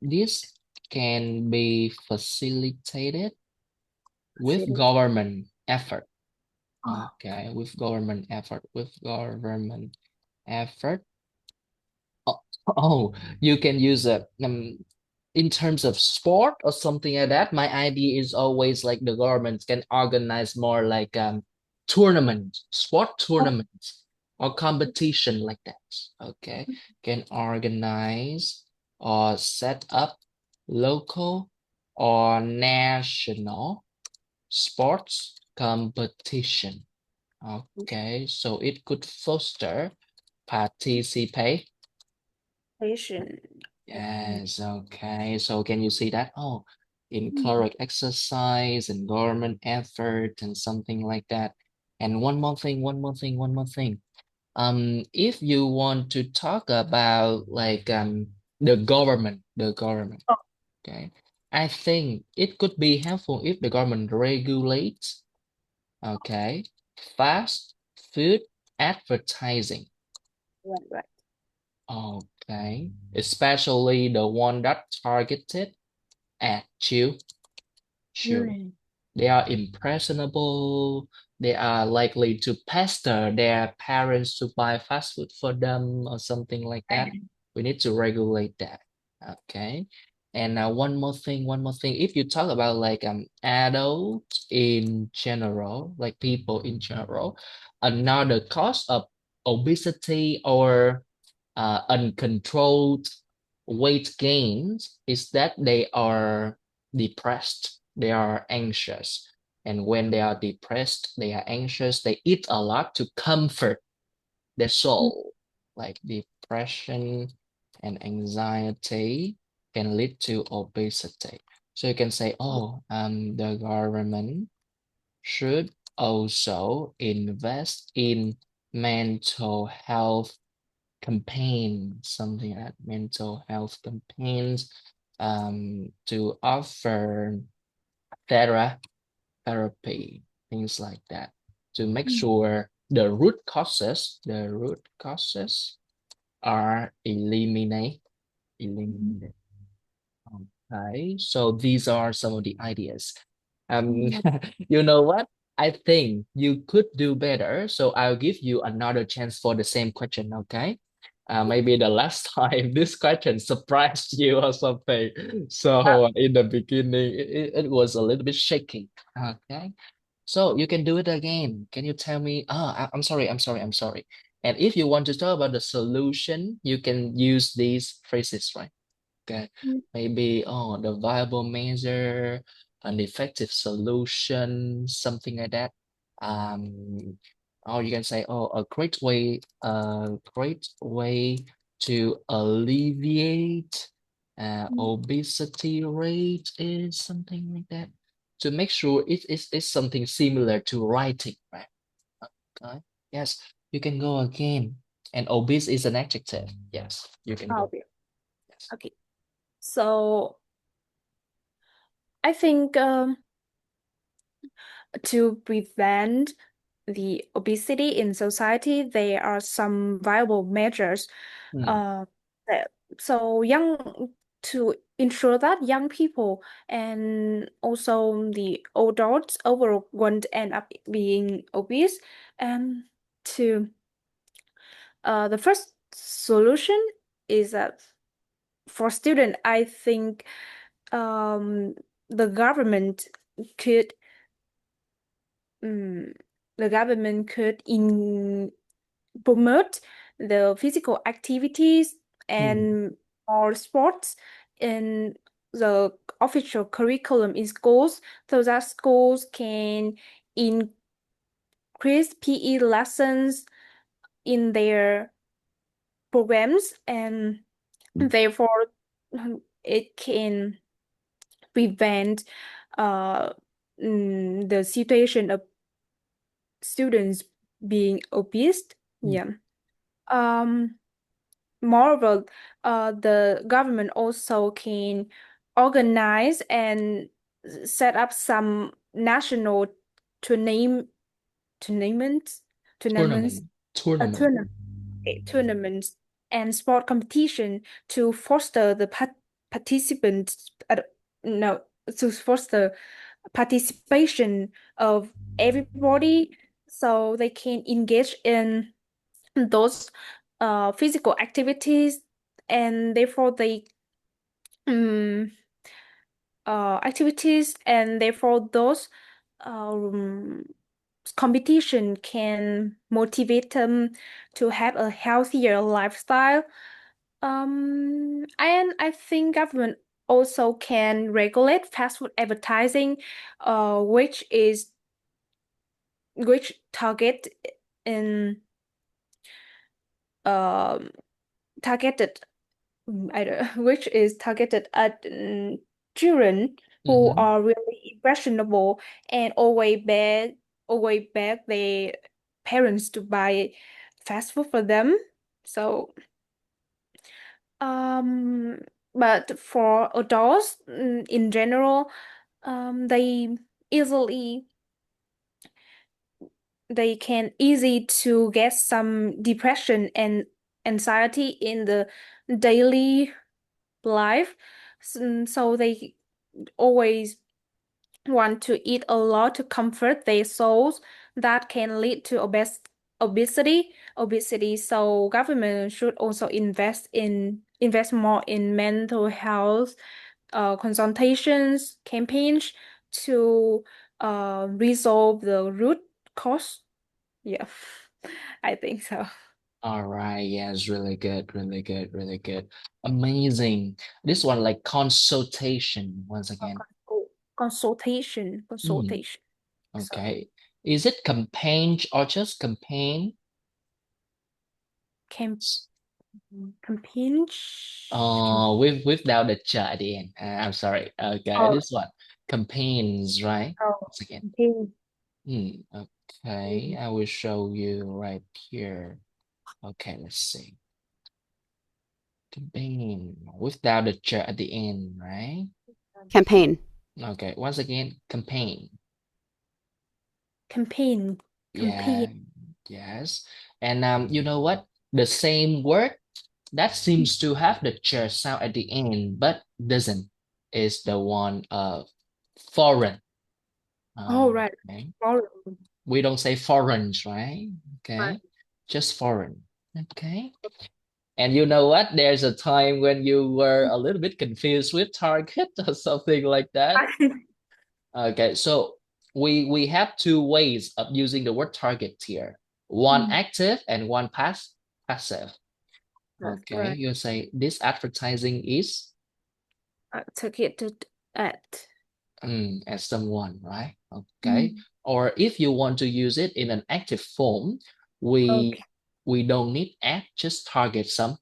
this can be facilitated with City. government effort. Oh, Okay, with government effort. Oh, oh, you can use a in terms of sport or something like that. My idea is always like the government can organize more like tournaments, sport oh, tournaments or competition like that. Okay, can organize or set up local or national sports competition. Okay, so it could foster participate. patient. Yes, okay. So can you see that? Oh, encourage exercise and government effort and something like that. And one more thing. If you want to talk about like the government, Oh, okay, I think it could be helpful if the government regulates, okay, fast food advertising. right, right. Okay, especially the one that targeted at children. Mm. They are impressionable. They are likely to pester their parents to buy fast food for them or something like that. We need to regulate that. Okay. And one more thing. If you talk about like adults in general, like people in general, another cause of obesity or uncontrolled weight gains is that they are depressed, they are anxious. And when they are depressed, they are anxious, they eat a lot to comfort their soul. Like depression and anxiety can lead to obesity. So you can say, oh, the government should also invest in mental health campaign, something like mental health campaigns, to offer thera therapy, things like that, to make Mm. sure the root causes are Eliminate. Okay, so these are some of the ideas. Um, Mm. you know what? I think you could do better, so I'll give you another chance for the same question, okay? Maybe the last time this question surprised you or something. Uh, So in the beginning, it was a little bit shaky. Okay. So you can do it again. Can you tell me? I'm sorry, I'm sorry. And if you want to talk about the solution, you can use these phrases, right? Okay, mm, maybe the viable measure, an effective solution, something like that. Um, or you can say, a great way to alleviate mm. obesity rate is something like that. To make sure it's something similar to writing, right? Okay. Yes, you can go again. And obese is an adjective. Yes, you can go. Okay. Yes. Okay. So I think to prevent the obesity in society, there are some viable measures. Hmm. Uh, that, so to ensure that young people and also the adults overall won't end up being obese, and to the first solution is that for student, I think the government could um, the government could in promote the physical activities Hmm. and more sports in the official curriculum in schools so that schools can increase PE lessons in their programs and therefore it can prevent uh, the situation of students being obese. Hmm. Yeah. Um, Moreover, the government also can organize and set up some national tournament, tournaments, tournaments, Tournament, a tournament. tournament, tournaments and sport competition to foster the participants. No, to foster participation of everybody, so they can engage in those physical activities and therefore they um, activities and therefore those um, competition can motivate them to have a healthier lifestyle. And I think government also can regulate fast food advertising, which is which target in um targeted I don't, which is targeted at children who Mm-hmm. are really impressionable and always beg their parents to buy fast food for them. So, um, but for adults, in general, they easily they can easy to get some depression and anxiety in the daily life. So they always want to eat a lot to comfort their souls. That can lead to obesity. So government should also invest more in mental health consultations campaigns to resolve the root cause. Yeah, I think so. All right. Yes, really good, really good, really good. Amazing. This one like consultation once again. Consultation. So Okay. Is it campaign or just campaign? camp S- campaign. without the ch at the end. I'm sorry. Okay, Oh, this one. Campaigns, right? oh, Once again. campaign. Okay, I will show you right here. Okay, let's see. Campaign without the ch at the end, right? Campaign. Okay, once again, campaign. Campaign. Yeah, Campaign. yes. And you know what? The same word. that seems to have the ch sound at the end, but doesn't. Is the one foreign. Oh, right. Okay. Foreign. We don't say foreign, right? Right. Okay. Just foreign. Okay. And you know what? There's a time when you were a little bit confused with target or something like that. Okay, so we have two ways of using the word target here. One Mm, active and one passive. that's Okay, right. you say this advertising is Targeted at. as someone, right? Okay. Mm, Or if you want to use it in an active form, we okay. we don't need at, just target something.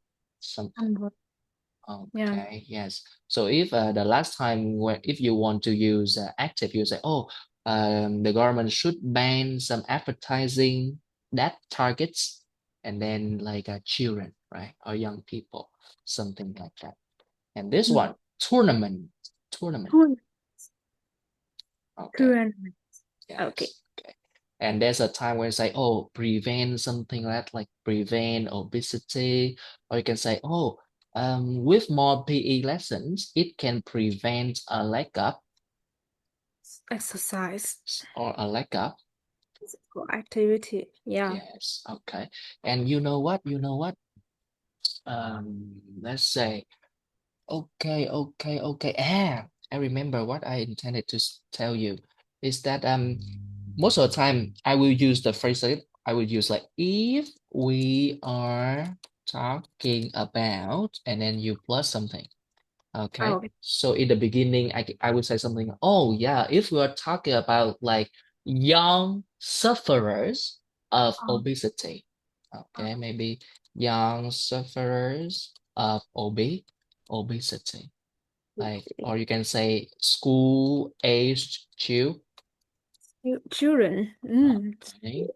Yeah. Okay, yes. So if the last time when if you want to use active, you say, oh, the government should ban some advertising that targets and then like children, right, or young people, something like that. And this Mm. one, tournament. Tour- Okay, Tournament. Okay. yes. Okay. And there's a time where you say, oh, prevent something like prevent obesity, or you can say, oh, with more PE lessons, it can prevent a lack of Exercise. or a lack of. Physical activity. Yeah. Yes, okay. And you know what? You know what? Let's say, okay. I remember what I intended to tell you is that most of the time I will use the phrase like I will use like if we are talking about and then you plus something. Okay. Okay. So in the beginning, I would say something, oh yeah, if we are talking about like young sufferers of Um, obesity, uh, okay, maybe young sufferers of obesity. Like, or you can say school-aged children. okay.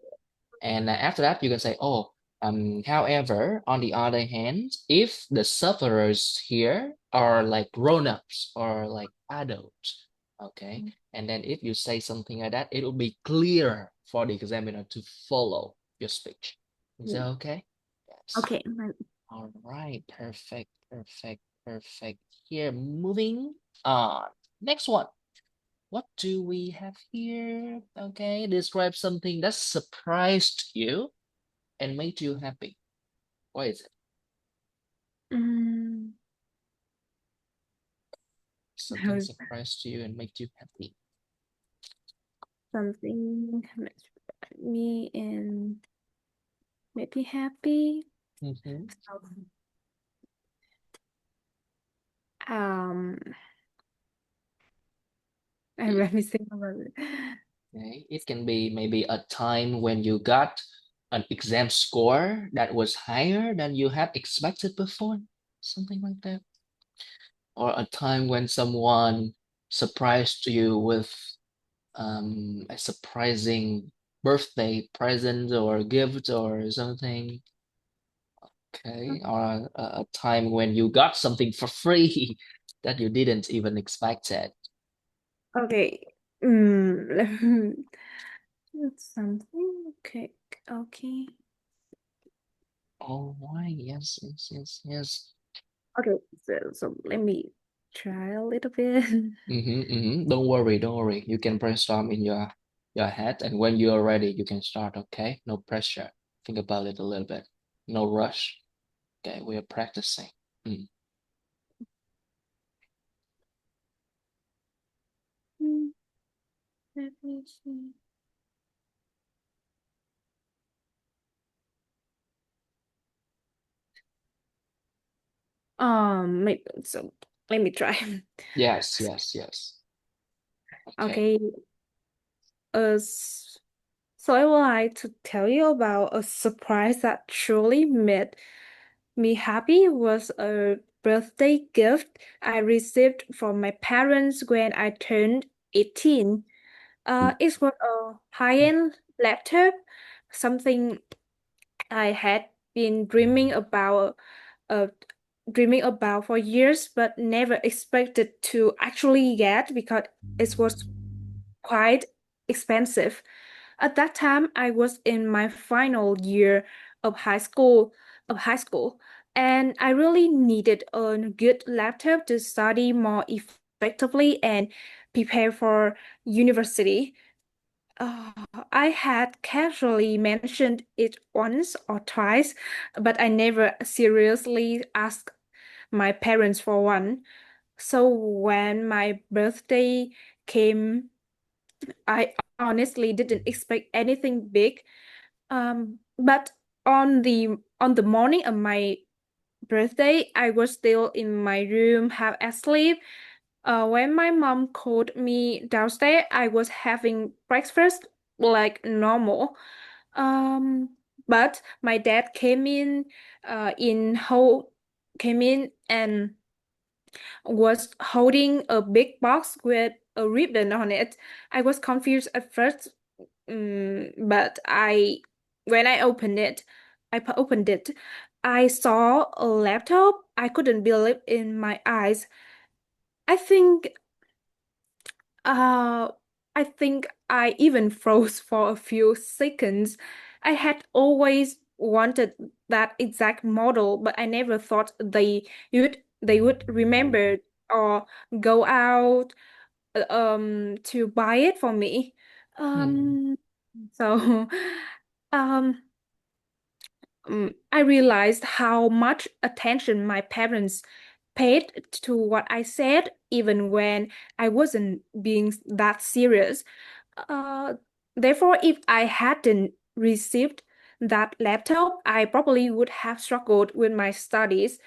And after that, you can say, oh, however, on the other hand, if the sufferers here are like grown-ups or like adults, okay, and then if you say something like that, it will be clear for the examiner to follow your speech. Is that okay? Yes. Okay. All right. Perfect. Here, moving on. Next one. What do we have here? Okay, describe something that surprised you and made you happy. What is it? Mm, Something how- surprised you and made you happy. something makes me and make me happy. Mm-hmm. Um, and It, let me think about it. okay. It can be maybe a time when you got an exam score that was higher than you had expected before, something like that. Or a time when someone surprised you with a surprising birthday present or gift or something. Okay, or a time when you got something for free that you didn't even expect it. Okay. That's something. Okay. Okay. Oh, why? Yes. Okay. So let me try a little bit. Don't worry. You can brainstorm in your head, and when you are ready, you can start. Okay, no pressure. Think about it a little bit. No rush. Okay, we are practicing. Mm. Hmm, Let me see. Maybe, so let me try. Yes. Okay. Okay. So I would like to tell you about a surprise that truly made me happy was a birthday gift I received from my parents when I turned 18. It was a high-end laptop, something I had been uh, dreaming about for years, but never expected to actually get because it was quite expensive. At that time, I was in my final year of high school. of high school, and I really needed a good laptop to study more effectively and prepare for university. Uh, I had casually mentioned it once or twice, but I never seriously asked my parents for one. So when my birthday came, I honestly didn't expect anything big. But on the morning of my birthday, I was still in my room, half asleep. When my mom called me downstairs, I was having breakfast like normal. But my dad came in and was holding a big box with a ribbon on it. I was confused at first, but when I opened it, I saw a laptop. I couldn't believe in my eyes. I think uh I think I even froze for a few seconds. I had always wanted that exact model, but I never thought they would remember or go out to buy it for me. Hmm. So um I realized how much attention my parents paid to what I said, even when I wasn't being that serious. Uh, Therefore, if I hadn't received that laptop, I probably would have struggled with my studies.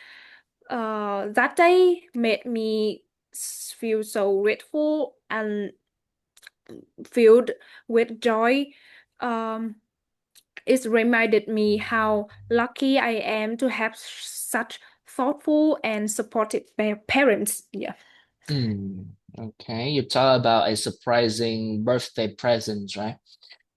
That day made me feel so grateful and filled with joy. Um, it reminded me how lucky I am to have such thoughtful and supportive parents. Yeah. Hmm. Okay, you talk about a surprising birthday present, right?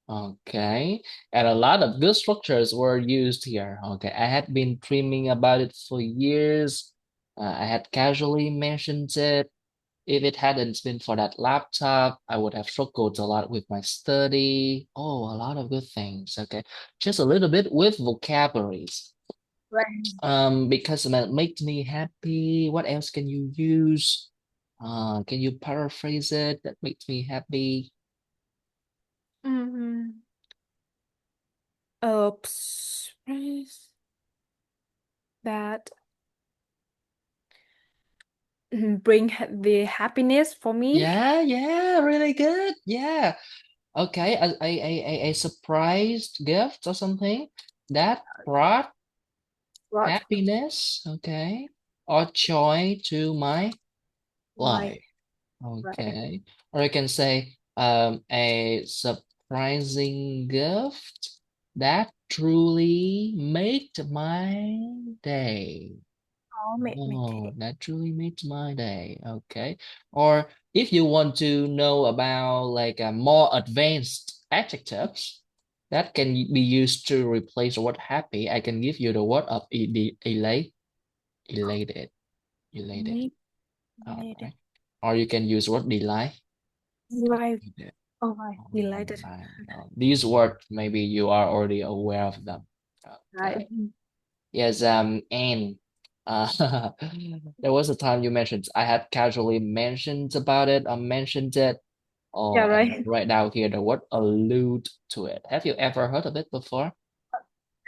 Okay, and a lot of good structures were used here. Okay, I had been dreaming about it for years. I had casually mentioned it. If it hadn't been for that laptop, I would have struggled a lot with my study. Oh, a lot of good things. Okay, just a little bit with vocabularies. Right. Because it makes me happy. What else can you use? Can you paraphrase it? That makes me happy. Mm-hmm. Surprise that bring the happiness for me. Yeah, yeah, really good. Yeah. Okay, a surprised gift or something that brought Brought happiness, okay, or joy to my my life. right. Okay. Or I can say a surprising gift that truly made my day. All made me Oh, take. that truly makes my day. Okay. Or if you want to know about like more advanced adjectives that can be used to replace the word happy, I can give you the word of elated, elated. Made All made it. right. Or you can use word delight. Life. Delighted. Oh, I All delighted. right. These words maybe you are already aware of them. Okay. Right. Yes, and uh, there was a time you mentioned I had casually mentioned about it or mentioned it. Oh, Yeah, and right. right now here the word allude to it. Have you ever heard of it before?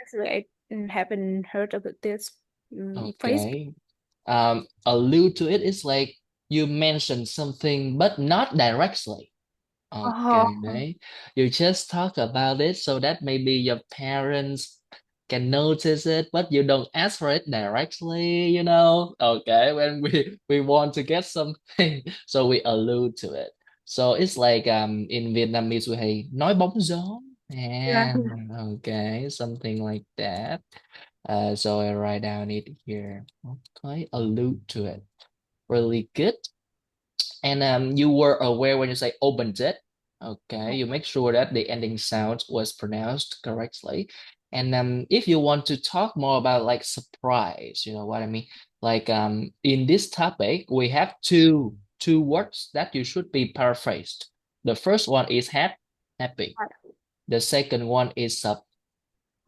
Actually, I haven't heard about this phrase. Okay. Allude to it is like you mention something but not directly. Oh, Okay. You just talk about it so that maybe your parents can notice it, but you don't ask for it directly, you know. Okay, when we want to get something, so we allude to it. So it's like in Vietnamese we hay nói bóng gió. yeah. Yeah, okay, something like that. So I write down it here. Okay, allude to it. Really good. And you were aware when you say opened it. Okay, you make sure that the ending sound was pronounced correctly. And if you want to talk more about like surprise, you know what I mean? Like in this topic, we have two words that you should be paraphrased. The first one is happy. The second one is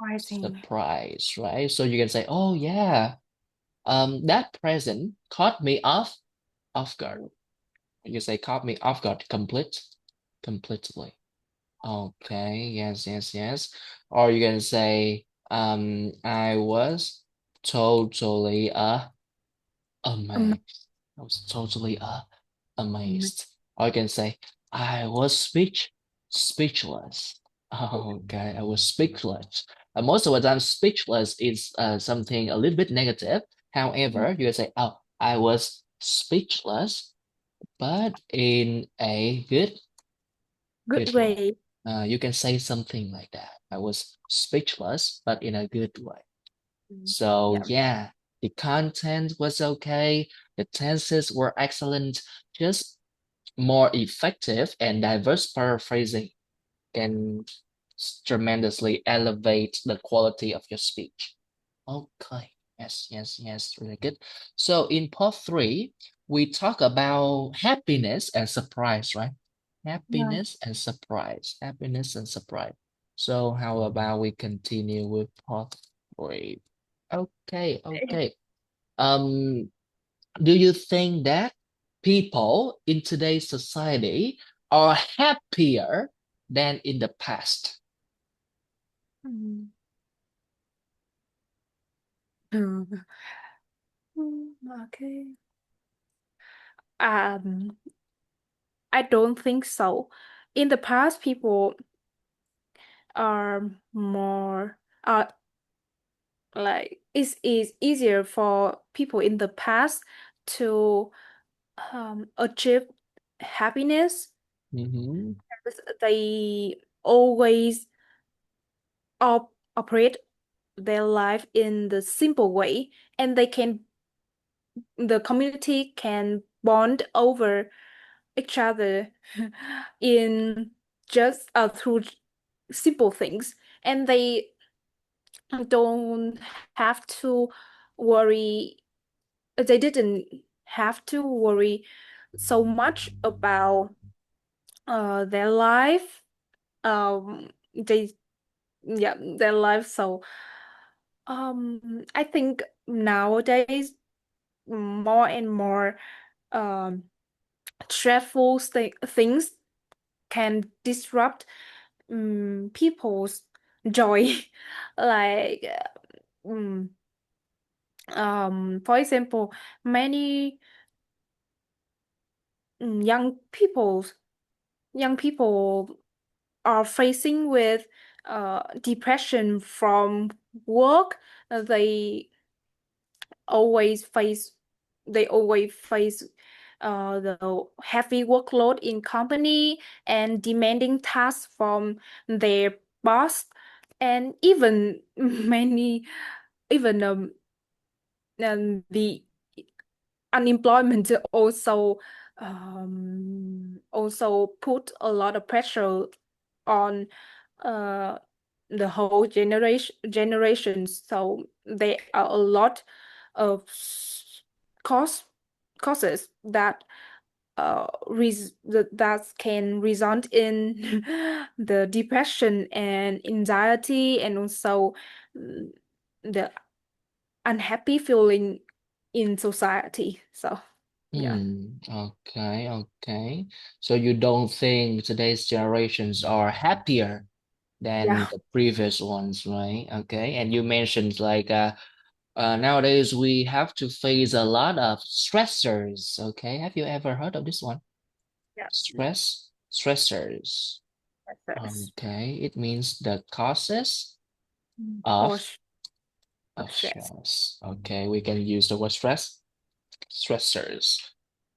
Surprising. surprise, right? So you can say, oh yeah, that present caught me off guard. You say caught me off guard completely. Okay, yes, yes, yes. Or you can say, I was totally Um, amazed. I was totally um, amazed. Or you can say, I was speechless. Okay, I was speechless. Most of the time, speechless is something a little bit negative. However, you can say, oh, I was speechless, but in a Good good way. way. You can say something like that. I was speechless, but in a good way. So Yeah. yeah, the content was okay. The tenses were excellent. Just more effective and diverse paraphrasing can tremendously elevate the quality of your speech. Okay. Yes, yes, yes. Really good. So in part three, we talk about happiness and surprise, right? Yeah. Happiness and surprise. Happiness and surprise. So how about we continue with part three? Okay, okay. Um, do you think that people in today's society are happier than in the past? Mm. Okay. Um, I don't think so. In the past, people are more like it's easier for people in the past to achieve happiness. Mm-hmm. They always operate their life in the simple way, and the community can bond over each other in just through simple things, and they don't have to worry. They didn't have to worry so much about their life. They yeah, their life. So I think nowadays more and more um stressful things can disrupt people's joy. Like um, for example, many young people are facing with depression from work. They always face they always face the heavy workload in company and demanding tasks from their boss, and even many even the unemployment also put a lot of pressure on uh the whole generations. So there are a lot of cause causes that that can result in the depression and anxiety, and also mm, the unhappy feeling in society. So yeah. Okay, okay. So you don't think today's generations are happier than Yeah. the previous ones, right? Okay. And you mentioned like nowadays we have to face a lot of stressors. Okay. Have you ever heard of this one? Yeah. Stressors. That's Okay. It means the causes for of stress. stress. Okay. We can use the word stressors.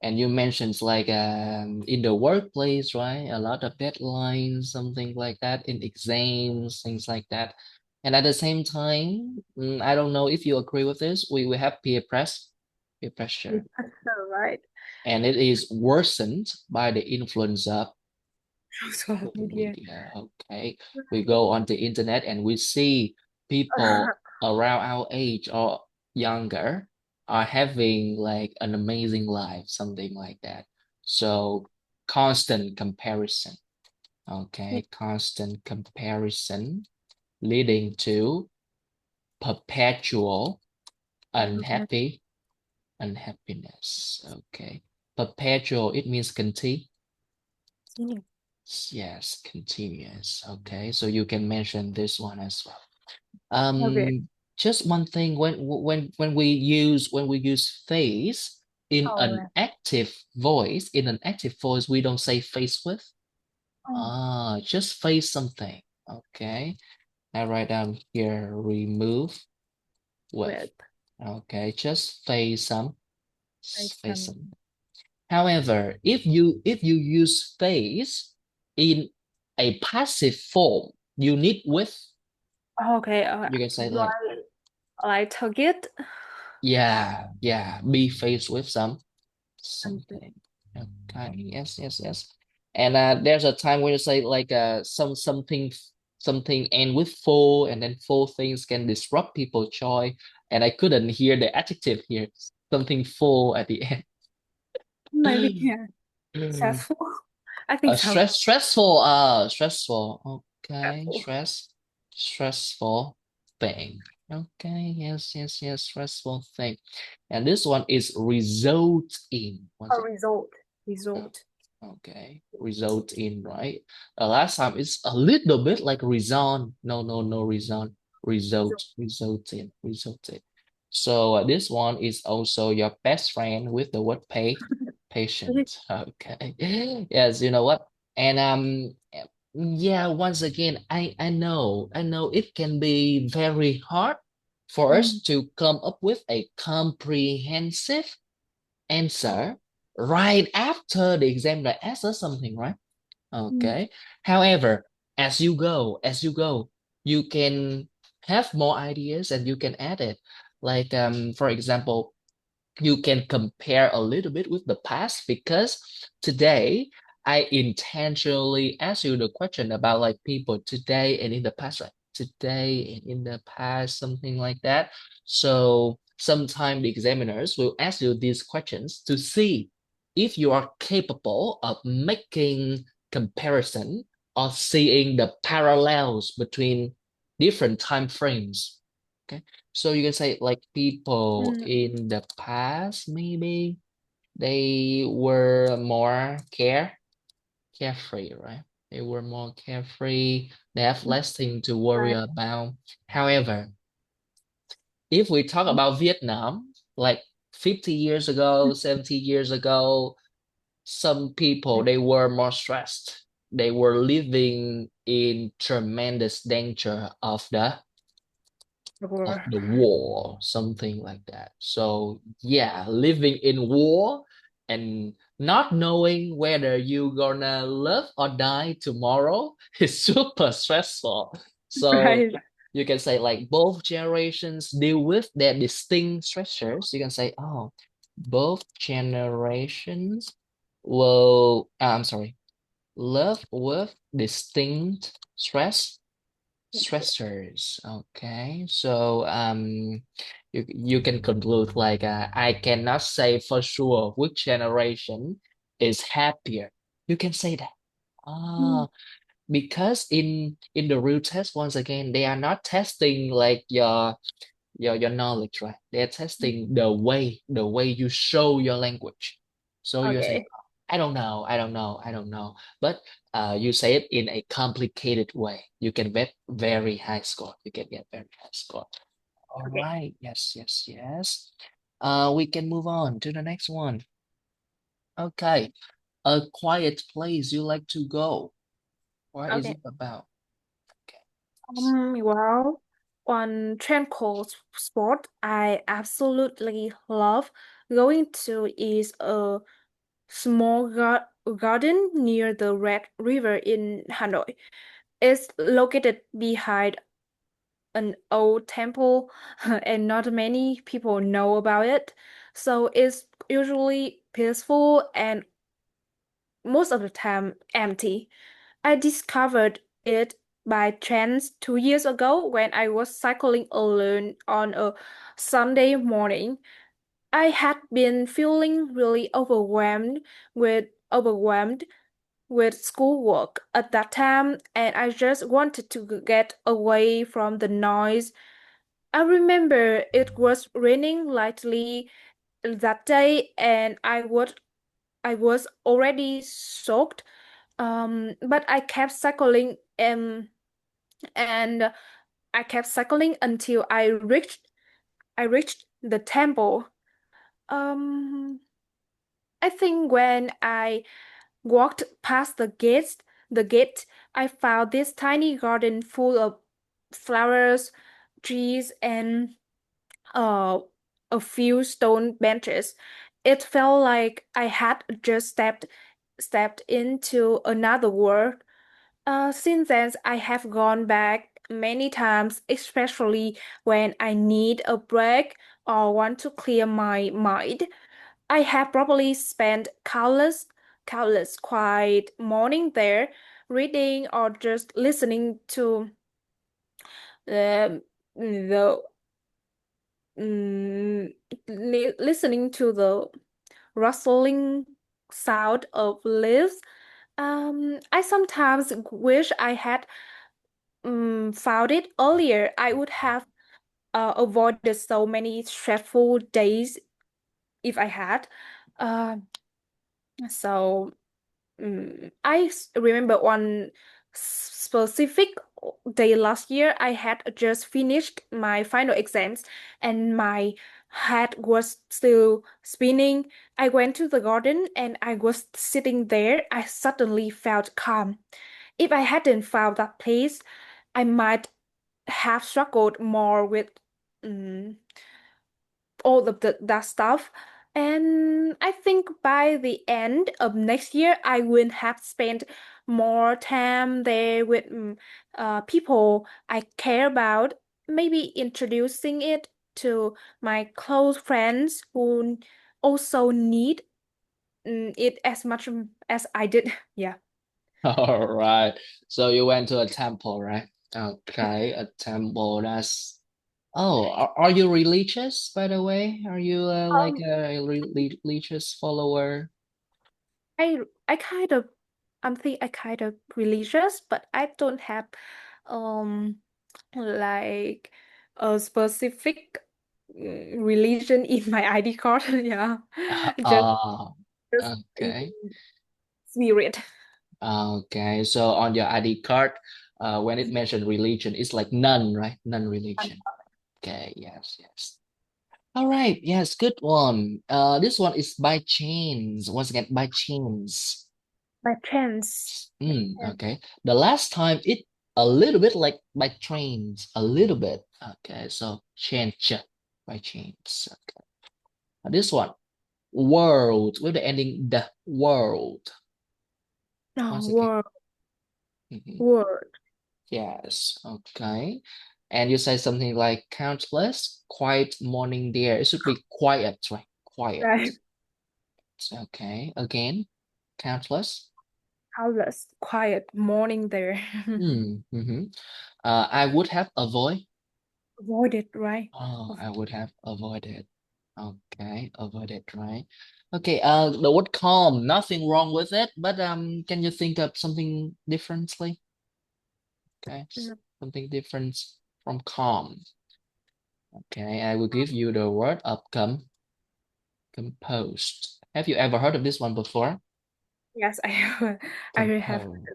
And you mentioned like in the workplace, right? A lot of deadlines, something like that, in exams, things like that. And at the same time, I don't know if you agree with this, we have peer pressure, All right. and it is worsened by the influence of Social social media. media. Okay, we go on the internet and we see people around our age or younger are having like an amazing life, something like that. So constant comparison. Okay, constant comparison leading to perpetual Okay. unhappiness. Okay. Perpetual, it means continue. Continue. Yes, continuous. Okay, so you can mention this one as well. Okay. Just one thing when we use face in All an right. active voice, we don't say face with. Oh, Just face something. Okay, I write down here remove with. with Okay, just face some, face some. some. However, if you use face in a passive form, you need with. Okay. You can say like, like target. yeah, be faced with Okay. something. Okay, yes, yes, yes. And there's a time when you say like something end with full, and then full things can disrupt people's joy. And I couldn't hear the adjective here. Something full at the Maybe end. yeah. Stressful. I think so. Stressful. Okay, Stressful. stressful thing. Okay, yes, yes, yes, stressful thing. And this one is result in. A What's it? result. Oh, Result. okay, result in, right? Last time it's a little bit like reason. No, no, no reason. Result. Result in. So this one is also your best friend with the word patient. Okay. Yes, you know what? And yeah, once again, I know it can be very hard for us Mm, to come up with a comprehensive oh, answer right after the examiner asks us something, right? mm, Okay. However, as you go, you can have more ideas and you can add it. Like for example, you can compare a little bit with the past because today I intentionally ask you the question about like people today and in the past, right? Today and in the past, something like that. So sometimes the examiners will ask you these questions to see if you are capable of making comparison or seeing the parallels between different time frames. Okay. So you can say like people mm, in the past, maybe they were more carefree, right? They were more carefree. They have mm, less thing to worry right. about. However, if we talk about Vietnam, like 50 years ago, 70 years ago, some people they were more stressed. They were living in tremendous danger of Or the war, something like that. So yeah, living in war and not knowing whether you gonna live or die tomorrow is super stressful. So right. you can say like both generations deal with their distinct stressors. You can say, oh, both generations will, I'm sorry, live with distinct stressors. Okay, so you can conclude like I cannot say for sure which generation is happier. You can say that. Mm, Ah, because in the real test, once again, they are not testing like your knowledge, right? They're testing the way you show your language. So you say, okay. I don't know, I don't know, I don't know. But you say it in a complicated way. You can get very high score. You can get very high score. All Okay. right. Yes, yes, yes. We can move on to the next one. Okay. A quiet place you like to go. What is Okay. it about? Okay. Well, one tranquil spot I absolutely love going to is a small garden near the Red River in Hanoi. It's located behind an old temple, and not many people know about it. So it's usually peaceful and most of the time empty. I discovered it by chance 2 years ago when I was cycling alone on a Sunday morning. I had been feeling really overwhelmed with overwhelmed with schoolwork at that time, and I just wanted to get away from the noise. I remember it was raining lightly that day, and I was already soaked. But and I kept cycling until I reached the temple. Um, I think when I walked past the gate, I found this tiny garden full of flowers, trees, and uh, a few stone benches. It felt like I had just stepped into another world. Since then, I have gone back many times, especially when I need a break or want to clear my mind. I have probably spent countless quiet morning there, reading or just listening to um, the listening to the rustling sound of leaves. I sometimes wish I had found it earlier. I would have avoided so many stressful days if I had. Uh, so remember one specific day last year. I had just finished my final exams and my head was still spinning. I went to the garden and I was sitting there. I suddenly felt calm. If I hadn't found that place, I might have struggled more with um, all of that stuff. And I think by the end of next year, I will have spent more time there with people I care about, maybe introducing it to my close friends who also need it as much as I did. Yeah. All right. So you went to a temple, right? Okay, a temple. That's Oh, are you religious, by the way? Are you like Um, a religious follower? I I kind of I kind of religious, but I don't have um like a specific religion in my ID card. Yeah, just Ah, just in okay. spirit. Okay. So on your ID card, when it mentioned religion, it's like none, right? None religion. Okay. Yes. Yes. All right. Yes. Good one. This one is by chance. Once again, by chance. By chance. By chance. Okay. The last time it a little bit like by trains, a little bit. Okay. So change by chance. Okay. Now this one, world with the ending the world. No, Once again. word, Mhm. word. Yes. Okay. And you say something like countless, quiet morning there. It should be quiet, right? Quiet. Right. Okay. Again, countless. Countless, quiet morning there. Mm-hmm. I would have avoid. Avoided, right? Oh, Of- I would have avoided. Okay, avoided, right? Okay, the word calm, nothing wrong with it, but can you think of something differently? Okay, no. something different from calm. Okay, I will give you the word of composed. Have you ever heard of this one before? Yes, I have. I have. Composed.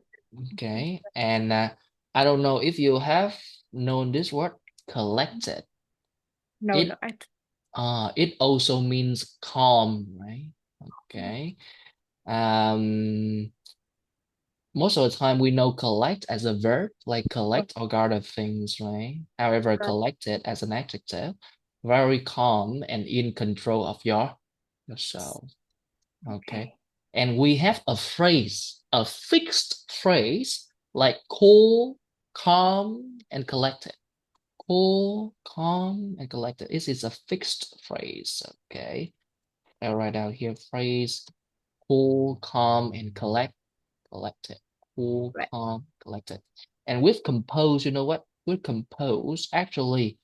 Okay, and I don't know if you have known this word, collected. No, no, It it also means calm, right? Okay. Um, most of the time we know collect as a verb, like collect or gather things, right? However, collected as an adjective, very calm and in control of yourself. Okay. okay. And we have a phrase, a fixed phrase like cool, calm, and collected. Cool, calm, and collected. This is a fixed phrase. Okay. I'll write out here phrase cool, calm, and collected. Cool, Right. calm, collected. And with compose, you know what? With compose, actually,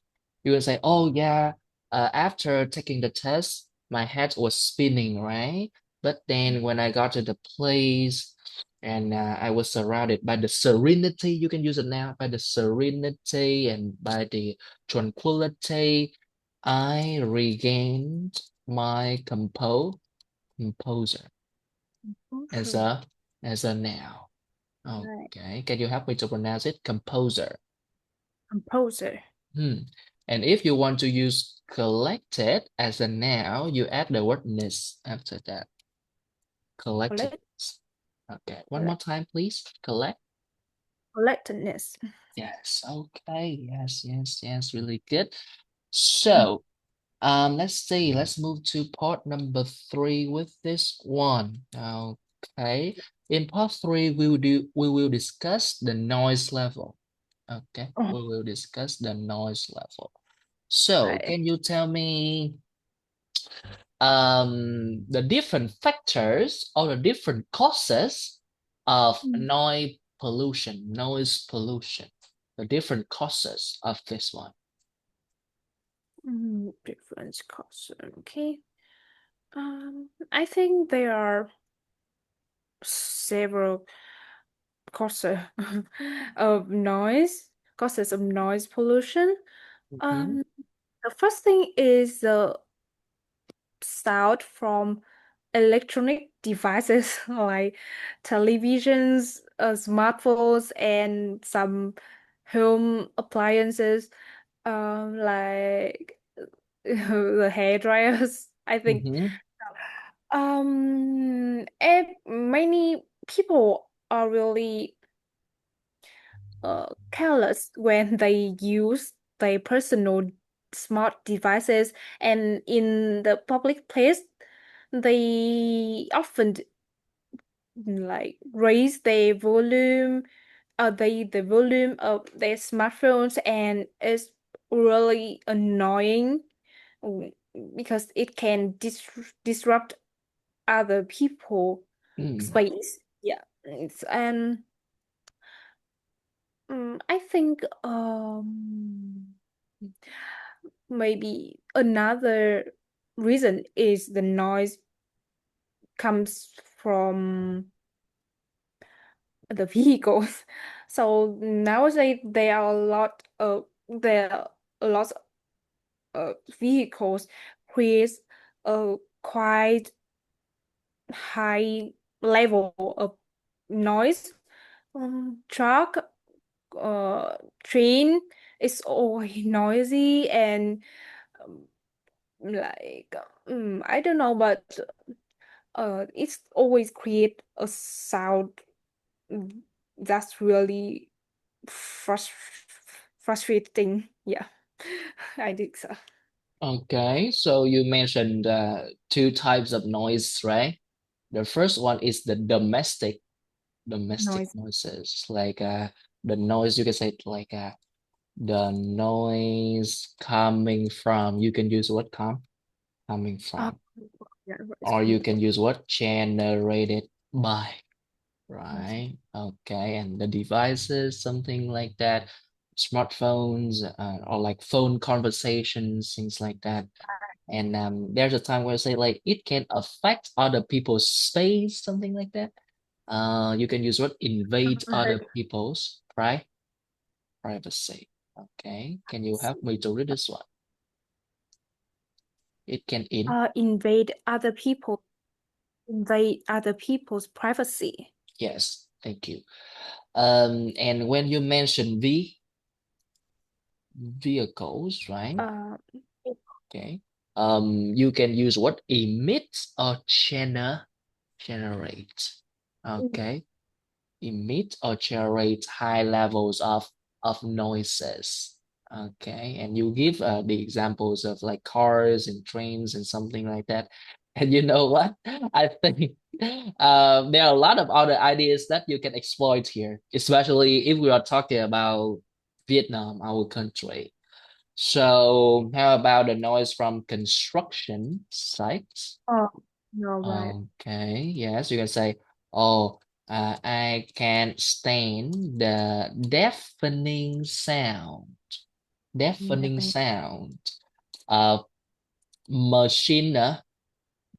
you will say, oh yeah, after taking the test, my head was spinning, right? But then when I got to the place, And I was surrounded by the serenity. You can use it now, by the serenity and by the tranquility. I regained my composure as Composure. a noun. Right. Okay, can you help me to pronounce it? Composer. Composer. Hmm. And if you want to use collected as a noun, you add the word ness after that. Collect. Collectedness. Okay, one more Collect. time, please. Collect. Collectedness. Yes, okay. Yes, yes, yes, really good. Mm. So, let's see. Let's move to part number 3 with this one. Okay. In part 3, we will discuss the noise level. Okay, Oh, we will discuss the noise level. So, right. can you tell me the different factors or the different causes of Mm. noise pollution, the different causes of this one? Difference cause. Okay. I think there are several causes of noise, causes of noise pollution. Mhm, Um, the first thing is the sound from electronic devices like televisions, smartphones, and some home appliances, like the hair dryers. I think mhm, and many people are really careless when they use their personal smart devices, and in the public place they often like raise their volume, the volume of their smartphones, and it's really annoying, mm, because it can disrupt other people mm. space. Yeah. And I think maybe another reason is the noise comes from the vehicles. So nowadays there are a lot of vehicles with a quite high level of noise. Truck, uh, train is always noisy, and um, like I don't know, but it's always create a sound, mm, that's really frus frustrating. Yeah, I think so. Okay, so you mentioned two types of noise, right? The first one is the domestic Noise. noises, like the noise you can say like the noise coming from. You can use what coming Oh, from, yeah, it's or you coming can from use what generated by. noise. Right. Okay. And the devices, something like that, smartphones, or like phone conversations, things like that. And there's a time where I say like it can affect other people's space, something like that. You can use what invade other people's privacy. Okay. Can you help me to read this one? It can in. Invade other people's privacy. Yes. Thank you. And when you mention vehicles, right? Uh, Okay. You can use what emit or generate. Okay. Emit or generate high levels of noises. Okay. And you give the examples of like cars and trains and something like that. And you know what? I think there are a lot of other ideas that you can exploit here, especially if we are talking about Vietnam, our country. So how about the noise from construction sites? oh, no, right. Okay, yes, you can say, oh, I can't stand the deafening Definitely. sound of machine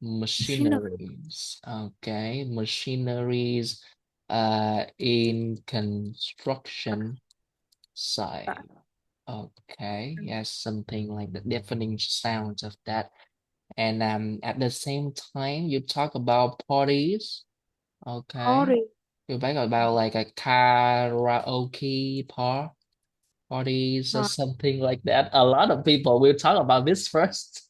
Machinery. machineries. Okay, machineries In construction Right. site. Okay, yes, something like the deafening sounds of that. And at the same time, you talk about parties. Okay, Party. you talk about like a karaoke parties or Uh, something like that. A lot of people will talk about this first,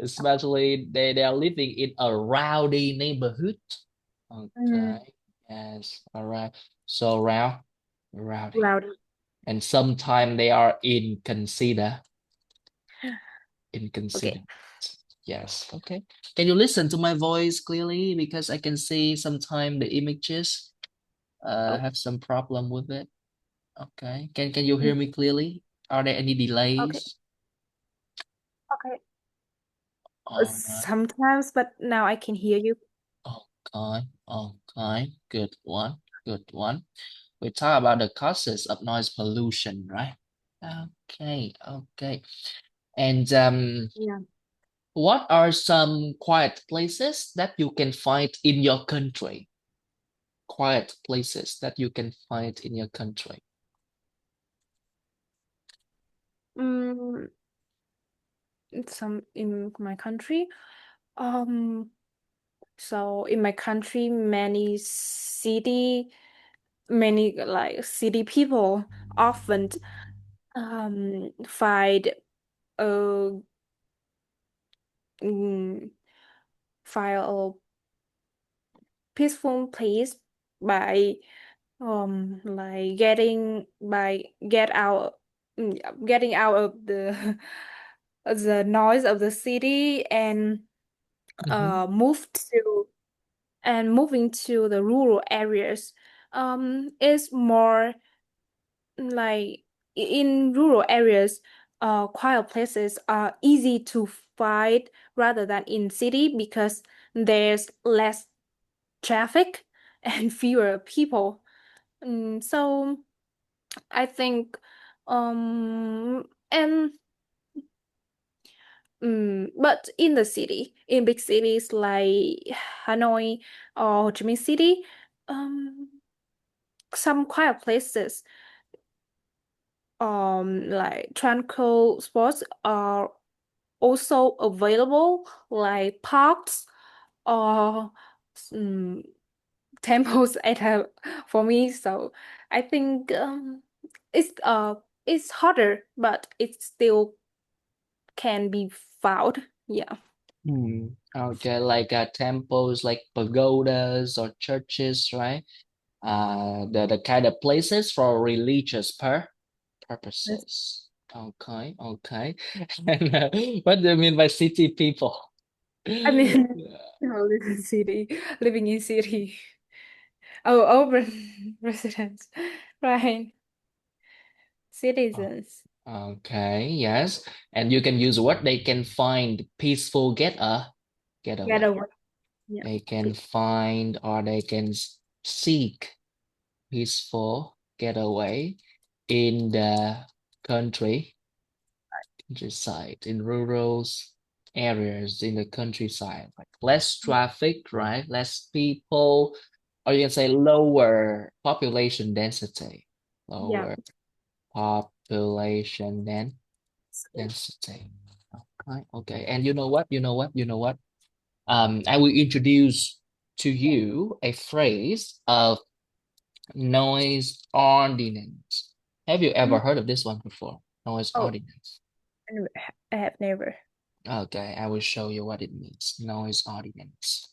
especially they are living in a rowdy neighborhood. mm, Okay, yes, all right. So rowdy, rowdy. and sometimes they are Okay. inconsiderate. Yes, okay. Can you listen to my voice clearly? Because I can see sometimes the images Oh, have some problem with it. Okay. Can you mm, hear me clearly? Are there any okay. delays? Okay. All right. Sometimes, but now I can hear you. Okay. Okay. Good one. Good one. We talk about the causes of noise pollution, right? Okay. Okay. And Yeah. what are some quiet places that you can find in your country? Quiet places that you can find in your country. Mm, some in my country. Um, so in my country, many like city people often find a mm, find a peaceful place by like mm, getting out of the the noise of the city and Mhm. move to and moving to the rural areas is more like in rural areas quiet places are easy to find rather than in city because there's less traffic and fewer people. So I think and but in the city, in big cities like Hanoi or Ho Chi Minh City, um some quiet places like tranquil spots are also available like parks or um, temples at for me. So I think it's harder, but it still can be found. Yeah. Okay, like temples, like pagodas or churches, right? The kind of places for religious Yes. purposes. Okay, okay. And what do you mean by city people? I mean, no, living in city. Oh, urban residents, right? Citizens. Okay, yes. And you can use what they can find peaceful Get getaway. away. Yeah. They can find or they can seek peaceful getaway in the country, countryside, in rural areas in the countryside, like less traffic, right? Less people, or you can say lower population density, Yeah. lower population density. Okay, okay. And you know what? I will introduce to you a phrase of noise ordinance. Have you ever Mm. heard of this one before? Noise Oh, ordinance. anyway, I have never. Okay, I will show you what it means. Noise ordinance.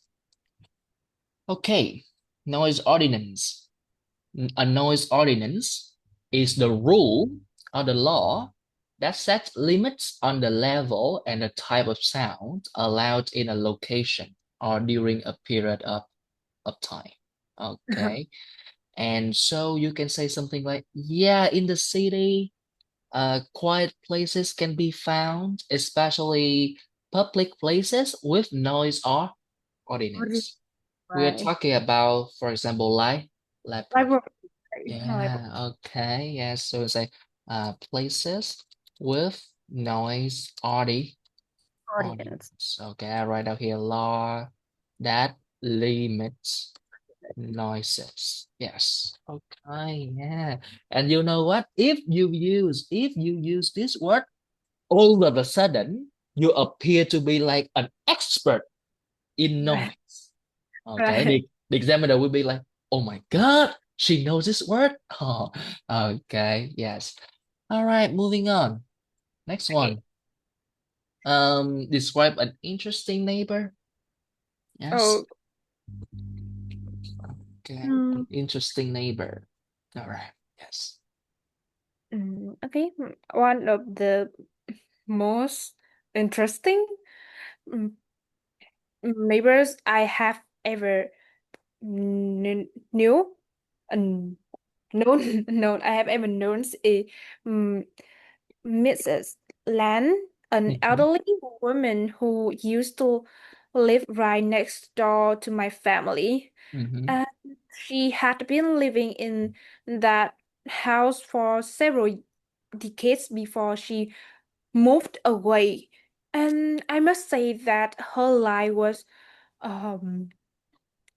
Okay, noise ordinance. A noise ordinance is the rule or the law that sets limits on the level and the type of sound allowed in a location or during a period of time. Okay. And so you can say something like, yeah, in the city, quiet places can be found, especially public places with noise or Order- ordinance. We are Right. talking about, for example, library. Library. Library. Yeah, okay, yes. So it's like places with noise Audience. ordinance. Okay, I write out here law that limits Noises. Yes. Okay. Yeah. And you know what? If you use this word, all of a sudden you appear to be like an expert in Right. noise. Okay. Right. The examiner will be like, oh my God, she knows this word. Oh, okay. Yes. All right. Moving on. Next Okay. one. Describe an interesting neighbor. Yes. Oh, Okay. mm, An interesting neighbor. All right. Yes. okay. One of the most interesting mm, neighbors I have ever knew and known I have ever known is um, Mrs. Lan, an Mm-hmm. elderly woman who used to live right next door to my family. Mm-hmm. And she had been living in that house for several decades before she moved away. And I must say that her life was um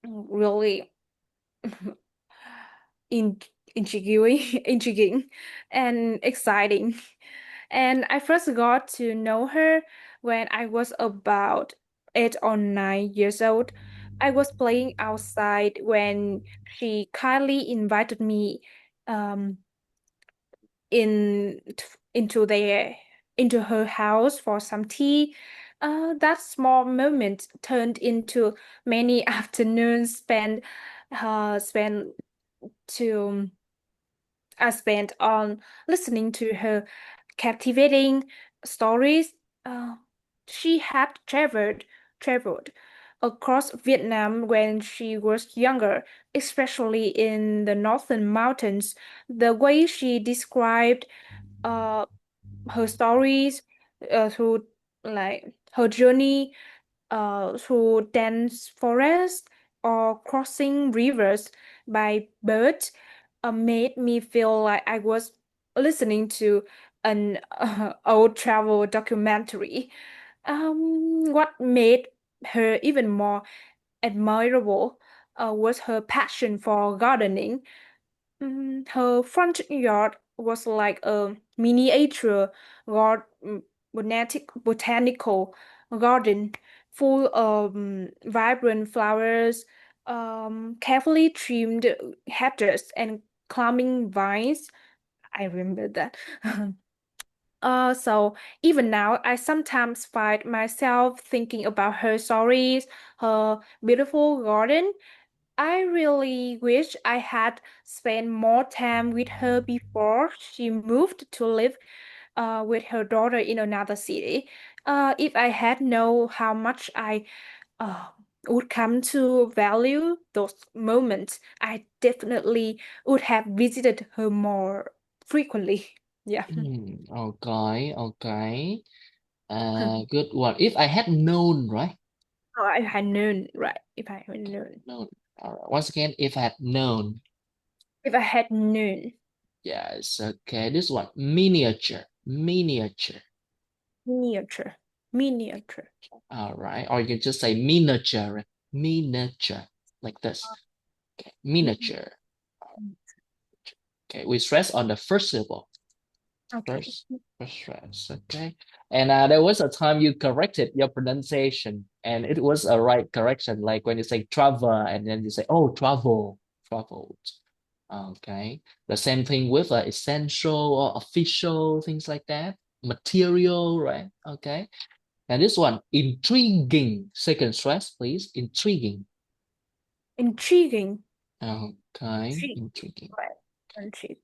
really in intriguing, intriguing and exciting. And I first got to know her when I was about 8 or 9 years old. I was playing outside when she kindly invited me um, in into their into her house for some tea. That small moment turned into many afternoons spent to spent on listening to her captivating stories. Uh, she had traveled across Vietnam when she was younger, especially in the northern mountains. The way she described uh, her stories through like her journey through dense forests or crossing rivers by boat made me feel like I was listening to an old travel documentary. What made her even more admirable was her passion for gardening. Her front yard was like a miniature gar botanical garden full of vibrant flowers, carefully trimmed hedges, and climbing vines. I remember that. So even now, I sometimes find myself thinking about her stories, her beautiful garden. I really wish I had spent more time with her before she moved to live with her daughter in another city. If I had known how much I uh, would come to value those moments, I definitely would have visited her more frequently. Yeah. Okay, okay. Good one. If I had known, right? Oh, I had known, right? If I had Okay, known. known. All right. Once again, if I had known. If I had known. Yes, okay. This one, miniature, miniature. Miniature. Miniature. All right. Or you can just say miniature, right? Miniature, like this. Okay, Mm, miniature. Okay, we stress on the first syllable. okay. First stress. Okay. And there was a time you corrected your pronunciation, and it was a right correction. Like when you say travel, and then you say, oh, travel, traveled. Okay. The same thing with essential or official, things like that. Material, right? Okay. And this one, intriguing. Second stress, please. Intriguing. Intriguing. Okay. Intrigue. Intriguing. Right. Intrigue.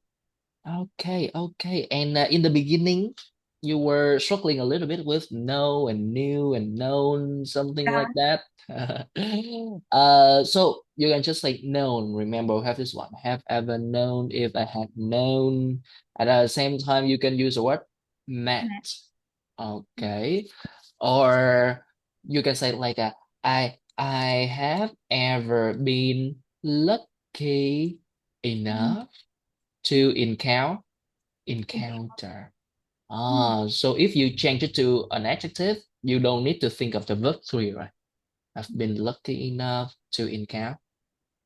Okay, okay. And in the beginning, you were struggling a little bit with know and knew and known, something Yeah. like that. So you can just say known. Remember, we have this one. Have ever known if I had known. And at the same time, you can use the word met. Okay. Or you can say like I have ever been lucky Mm, enough to okay. encounter. Mm, So if you change it to an adjective, you don't need to think of the verb three, right? I've been lucky enough to encounter.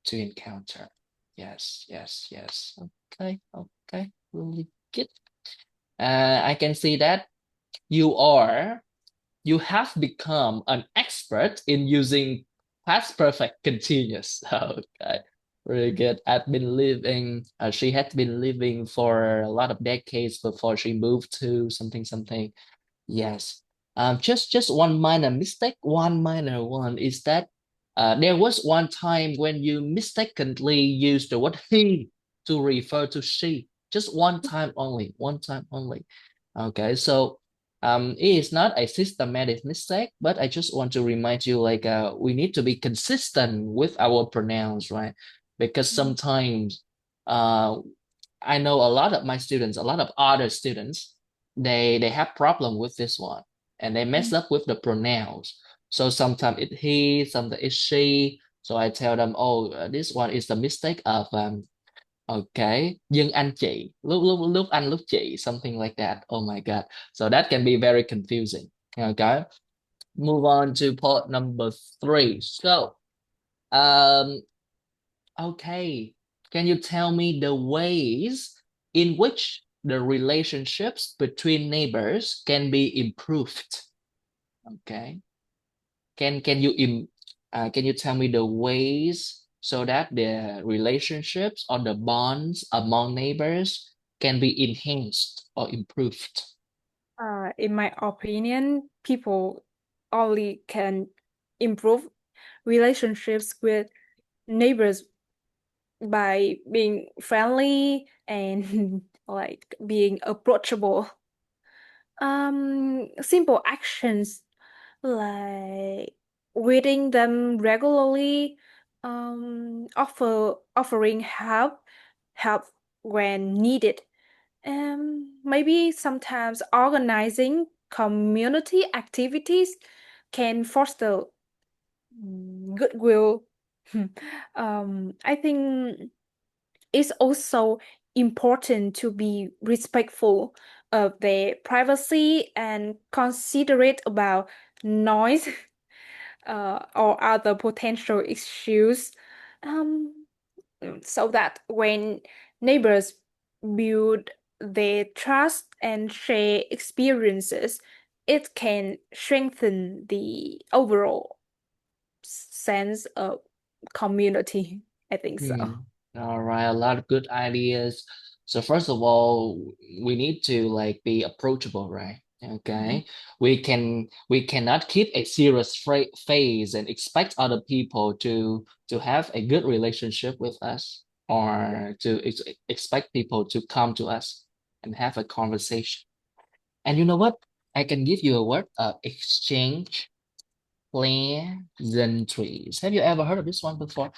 to encounter. Yes, yes, yes. Okay, okay, really good. I can see that you are you have become an expert in using past perfect continuous. Okay, really good. She had been living for a lot of decades before she moved to something something. Yes. Just one minor mistake. One minor one is that there was one time when you mistakenly used the word he to refer to she. Just one time only. One time only. Okay, so it is not a systematic mistake, but I just want to remind you like we need to be consistent with our pronouns, right? Because sometimes uh I know a lot of my students, a lot of other students they have problem with this one and they mess up with the pronouns, so sometimes it's he, sometimes it's she, so I tell them, oh, this one is the mistake of okay, nhưng anh chị, lúc anh lúc chị, something like that. Oh my god, so that can be very confusing. Okay, move on to part number 3. So um okay, can you tell me the ways in which the relationships between neighbors can be improved? Okay. Can you tell me the ways so that the relationships or the bonds among neighbors can be enhanced or improved? In my opinion, people only can improve relationships with neighbors by being friendly and like being approachable. Simple actions like greeting them regularly, offering help when needed. Maybe sometimes organizing community activities can foster goodwill. I think it's also important to be respectful of their privacy and considerate about noise or other potential issues, um, so that when neighbors build their trust and share experiences, it can strengthen the overall sense of community. I think so. Hmm. All right, a lot of good ideas. So first of all, we need to like be approachable, right? Okay. We cannot keep a serious face and expect other people to have a good relationship with us or to expect people to come to us and have a conversation. And you know what? I can give you a word, exchange pleasantries. Have you ever heard of this one before?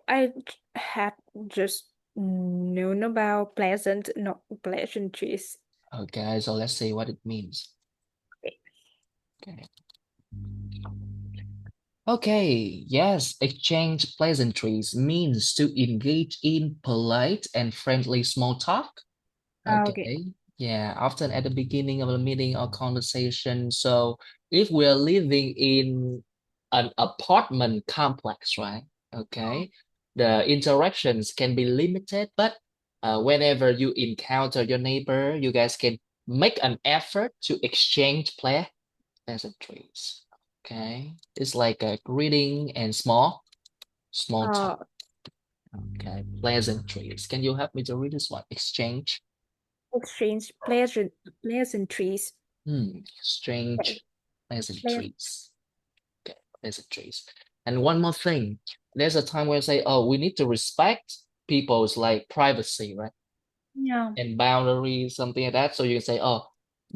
I had just known about pleasant, not pleasantries. Okay, so let's see what it means. Okay. Okay, yes, exchange pleasantries means to engage in polite and friendly small talk. Okay. Okay, yeah, often at the beginning of a meeting or conversation. So if we're living in an apartment complex, right? Okay, the interactions can be limited, but whenever you encounter your neighbor, you guys can make an effort to exchange pleasantries. Okay, it's like a greeting and small talk. Uh, Okay, pleasantries. Can you help me to read this one? Exchange. exchange pleasantries. Strange Pleas- pleasantries. Okay, pleasantries. And one more thing, there's a time where I say, oh, we need to respect people's like privacy, right? Yeah. And boundaries, something like that. So you can say, oh,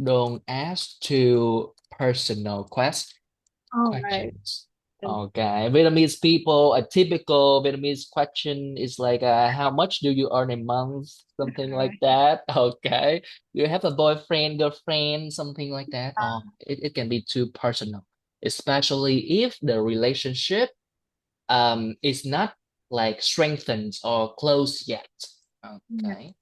don't ask too personal All right. questions. Okay, Vietnamese people, a typical Vietnamese question is like, how much do you earn a month? Something like that. Okay, do you have a boyfriend, girlfriend, something like that? Oh, it can be too personal, especially if the relationship is not like strengthened or close yet. Yeah. Okay,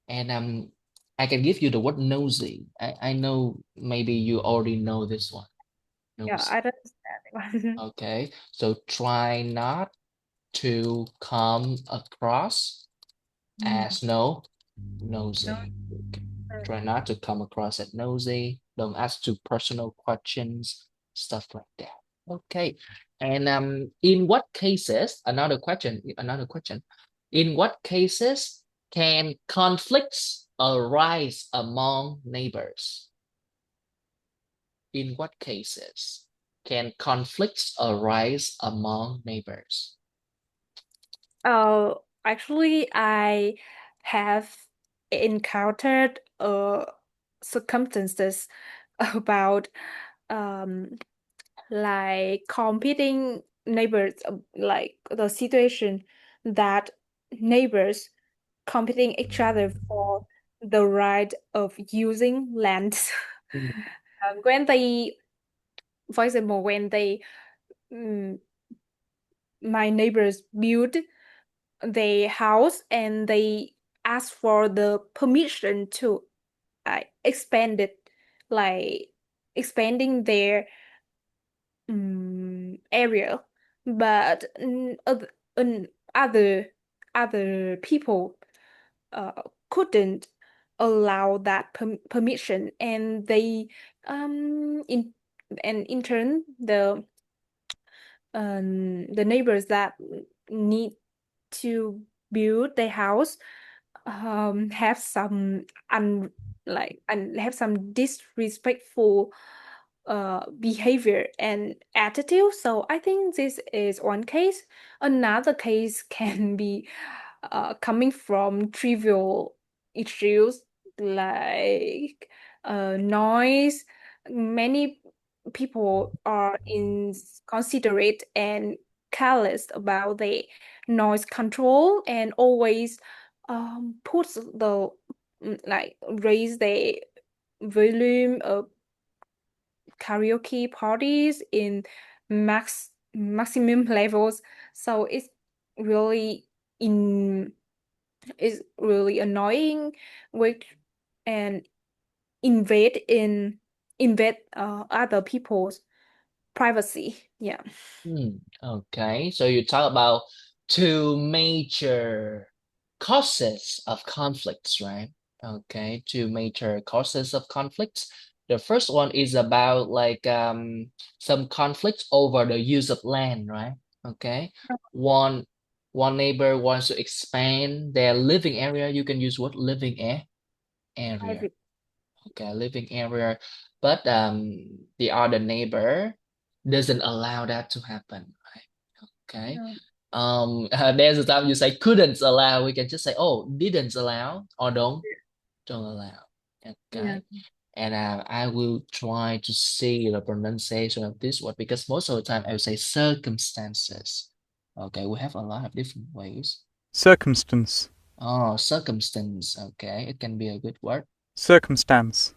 and I can give you the word nosy. I know maybe you already know this one. Yeah, Nosy. I understand. Okay, so try not to come across as No. nosy. Try not to come across as nosy. Don't ask too personal questions, stuff like that. Okay. And in what cases, another question. In what cases can conflicts arise among neighbors? In what cases can conflicts arise among neighbors? Actually, I have encountered circumstances about um like competing neighbors, like the situation that neighbors competing each other for the right of using land. Mm. When they, for example, when they mm, my neighbors build their house and they ask for the permission to expand it, like expanding their area, but other other people uh, couldn't allow that permission, and they in and in turn the neighbors that need to build their house have some and have some disrespectful behavior and attitude. So I think this is one case. Another case can be coming from trivial issues like noise. Many people are inconsiderate and careless about the noise control and always puts the like raise the volume of karaoke parties in maximum levels. So really in it's really annoying, which and invade in invade other people's privacy. Yeah. Okay, so you talk about two major causes of conflicts, right? Okay, two major causes of conflicts. The first one is about like some conflicts over the use of land, right? Okay. One one neighbor wants to expand their living area. You can use what living area. Private. Okay, living area. But the other neighbor doesn't allow that to happen, right? Okay. Yeah. There's a time you say couldn't allow. We can just say, oh, didn't allow or don't allow. Yeah. Okay. And I will try to see the pronunciation of this word because most of the time I will say circumstances. Okay, we have a lot of different ways. Circumstance. Oh, circumstance. Okay, it can be a good word. Circumstance.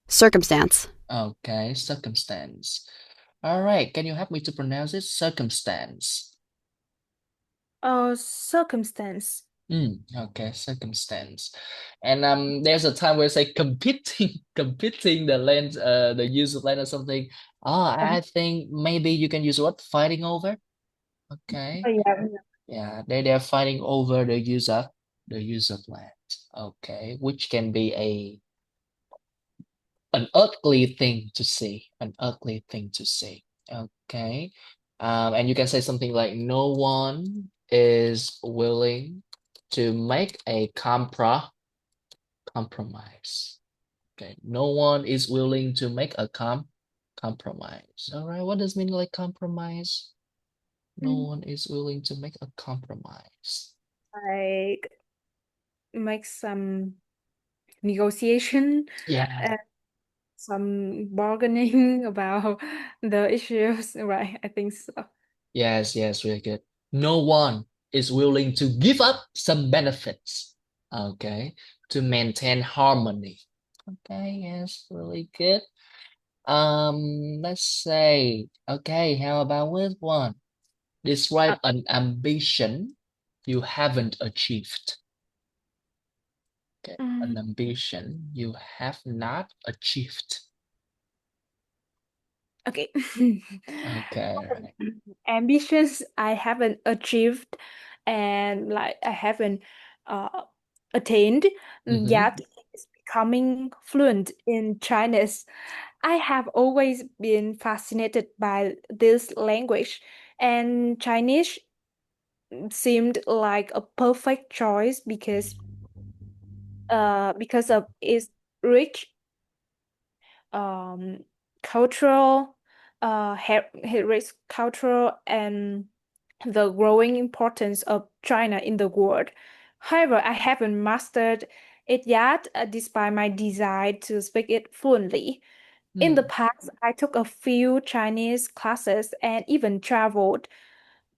Circumstance. Okay, circumstance. All right, can you help me to pronounce it? Circumstance. Circumstance. Okay, circumstance. And there's a time where say competing, competing the land, the use of land or something. Oh, Um, I think maybe you can use what? Fighting over. Okay. yeah. Yeah, they're fighting over the use of land. Okay, which can be an ugly thing to see, an ugly thing to see. Okay. And you can say something like, no one is willing to make a compromise. Okay. No one is willing to make a compromise. All right. What does mean like compromise? No Mm. one is willing to make a compromise. Like make some negotiation, Yeah. uh, some bargaining about the issues, right? I think so. Yes, yes, really good. No one is willing to give up some benefits, okay, to maintain harmony. Okay, yes, really good. Let's say, okay, how about with one? Uh, Describe an ambition you haven't achieved. Okay, mm, an ambition you have not achieved. Okay. Okay, right. Ambitions I haven't achieved and like I haven't uh, attained Mm-hmm. yet is becoming fluent in Chinese. I have always been fascinated by this language, and Chinese seemed like a perfect choice because of its rich um cultural rich cultural and the growing importance of China in the world. However, I haven't mastered it yet, despite my desire to speak it fluently. In the Mm. past, I took a few Chinese classes and even traveled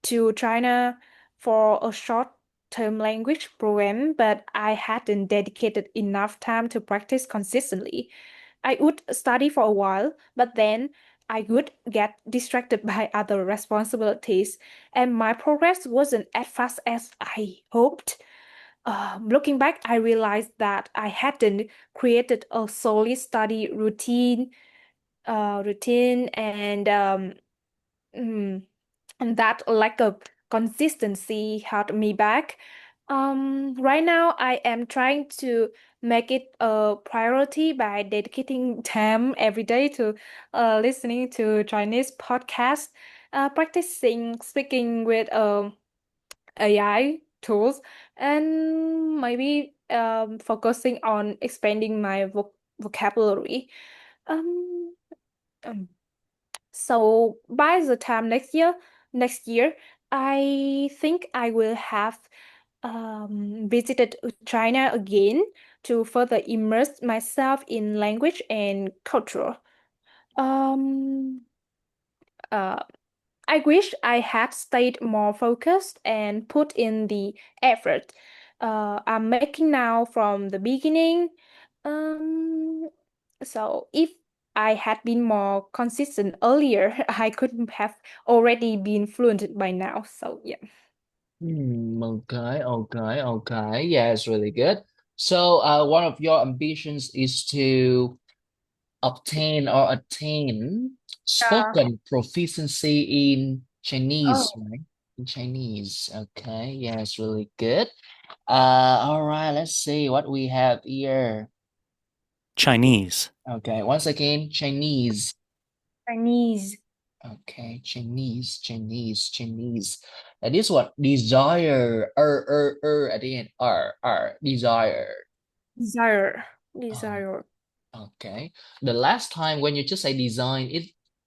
to China for a short-term language program, but I hadn't dedicated enough time to practice consistently. I would study for a while, but then I would get distracted by other responsibilities, and my progress wasn't as fast as I hoped. Looking back, I realized that I hadn't created a solid study routine, mm, and that lack of consistency held me back. Right now, I am trying to make it a priority by dedicating time every day to listening to Chinese podcasts, practicing speaking with AI tools, and maybe focusing on expanding my vocabulary. Um, um, so by the time next year, I think I will have visited China again to further immerse myself in language and culture. Um, uh, I wish I had stayed more focused and put in the effort I'm making now from the beginning. Um, so if I had been more consistent earlier, I could have already been fluent by now. So yeah. Okay, okay, okay. Yeah, it's really good. So, one of your ambitions is to obtain or attain Yeah. spoken proficiency in Chinese, Oh, right? In Chinese. Okay, yeah, it's really good. All right, let's see what we have here. Chinese. Okay, once again, Chinese. Chinese. Okay, Chinese, Chinese, Chinese. And this one, desire, at the end, desire. Desire. Uh, Desire. okay. The last time when you just say design,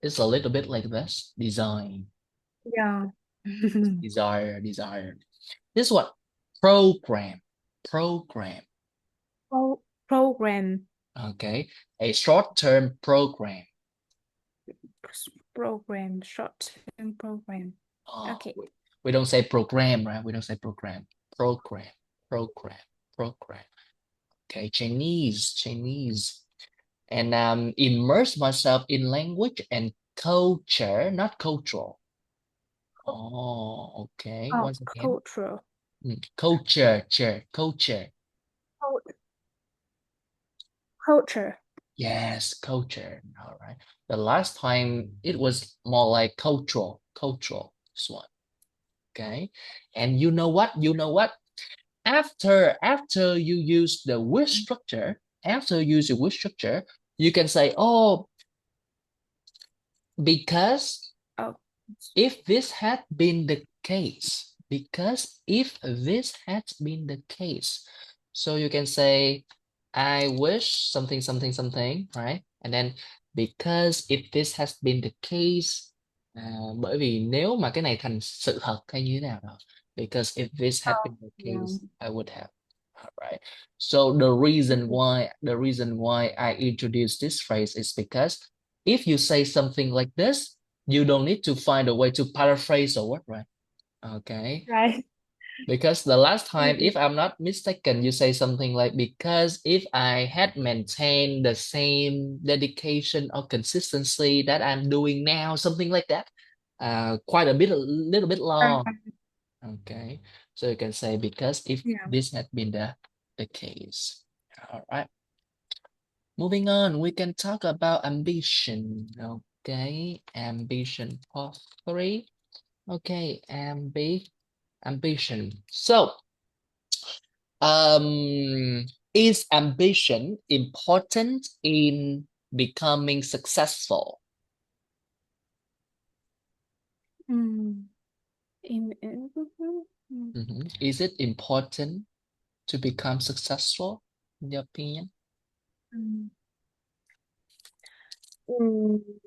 it's a little bit like this, design, Yeah. desire, desire. This one, program, program. Program. Okay, a short-term program. Program. Short-term program. Oh, Okay. we don't say program, right? We don't say program. Program, program, program. Okay, Chinese, Chinese. And immerse myself in language and culture, not cultural. Oh, okay. Oh, Once again, cultural. culture, culture. Cul- Culture. Yes, culture. All right. The last time it was more like cultural, cultural. This one. Okay. And you know what? You know what? After you use the with structure, after you use the with structure, you can say, oh, because Oh, if this had been the case, because if this had been the case, so you can say, I wish something, something, something, right? And then because if this has been the case, bởi vì nếu mà cái này thành sự thật hay như thế nào đó. Because if this had been the yeah. case, I would have. All right. So the reason why I introduced this phrase is because if you say something like this, you don't need to find a way to paraphrase a word, right? Okay. Right. Because the last time, Mm, if I'm not mistaken, you say something like, because if I had maintained the same dedication or consistency that I'm doing now, something like that. Quite a little bit long. right. Okay. So you can say, because if Yeah. this had been the case. All right. Moving on, we can talk about ambition. Okay, ambition. Part 3. Okay, ambition. So, is ambition important in becoming successful? Mm. Is it important to become successful, in your opinion?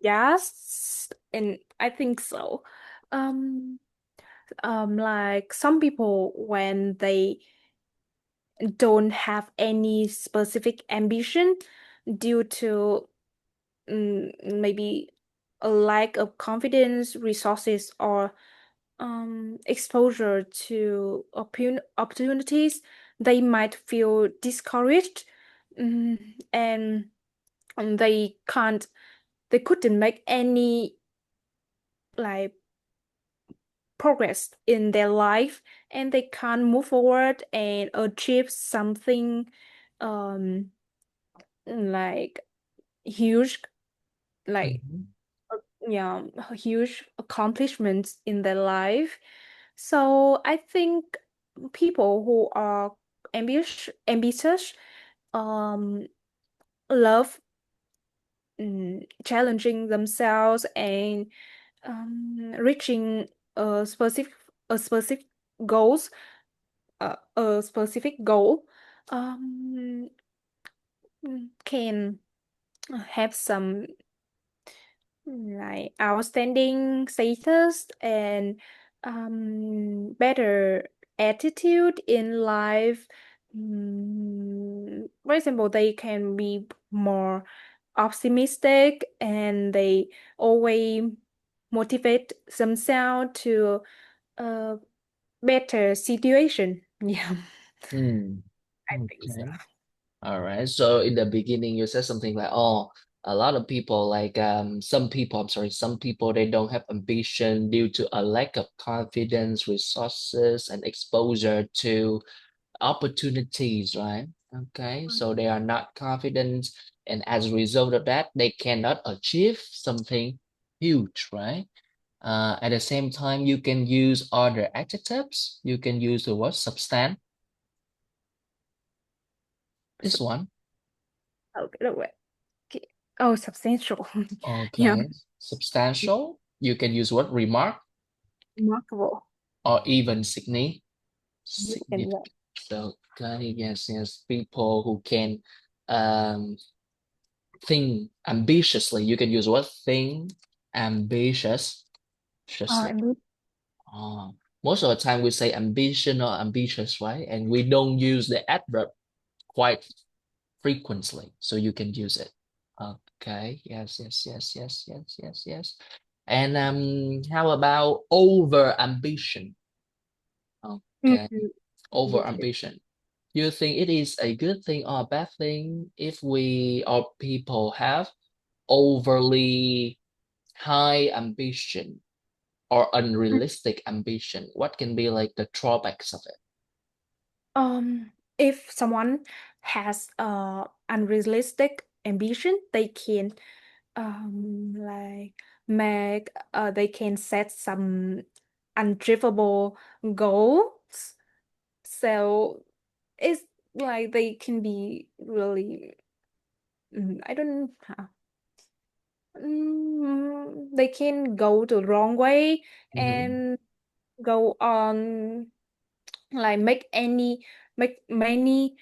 Yes, and I think so. Like some people, when they don't have any specific ambition due to maybe a lack of confidence, resources, or exposure to opportunities, they might feel discouraged, mm, and they couldn't make any like progress in their life, and they can't move forward and achieve something like huge, like Mhm. yeah, huge accomplishments in their life. So I think people who are ambitious um love challenging themselves and reaching a specific goals a specific goal um can have some like outstanding status and better attitude in life. For example, they can be more optimistic and they always motivate themselves to a better situation. Yeah, Hmm. I think so. Okay. All right. So in the beginning, you said something like, "Oh, a lot of people, like some people, I'm sorry, some people they don't have ambition due to a lack of confidence, resources, and exposure to opportunities," right? Okay. So they are not confident, and as a result of that, they cannot achieve something huge, right? At the same time, you can use other adjectives. You can use the word substan. This Sub- one. okay, wait. Okay. Oh, substantial. Yeah, Okay. Substantial. You can use what? Remark remarkable. or even And significant. So, okay, yes, yes. People who can um think ambitiously. You can use what? Think ambitiously. and Uh, Most of the time we say ambition or ambitious, right? And we don't use the adverb quite frequently, so you can use it. Okay, yes, yes, yes, yes, yes, yes, yes. And how about over ambition? Okay, over ambition. ambition. You think it is a good thing or a bad thing if we or people have overly high ambition or unrealistic ambition? What can be like the drawbacks of it? If someone has unrealistic ambition, they can like they can set some unachievable goals. So it's like they can be really I don't they can go the wrong way Mhm. and go on like make many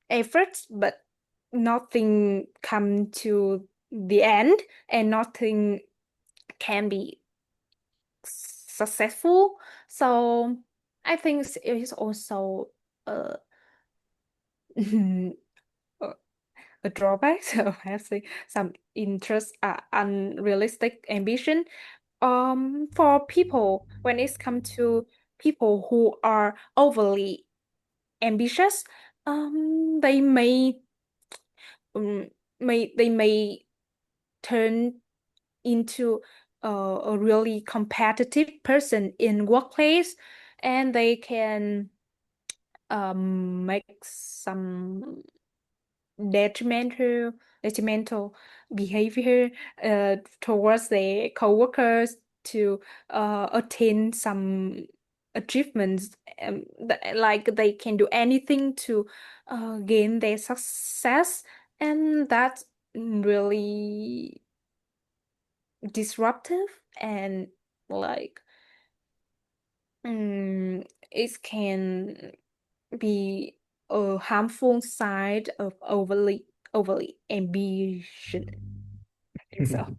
efforts, but nothing come to the end and nothing can be successful. So I think it is also uh, a, a drawback. So I have to say some interest, unrealistic ambition. For people, when it's come to people who are overly ambitious, they um, may turn into a really competitive person in workplace, and they can make some detrimental detrimental behavior towards their coworkers to attain some achievements, like they can do anything to gain their success, and that's really disruptive and like it can be a harmful side of overly ambition. I think so.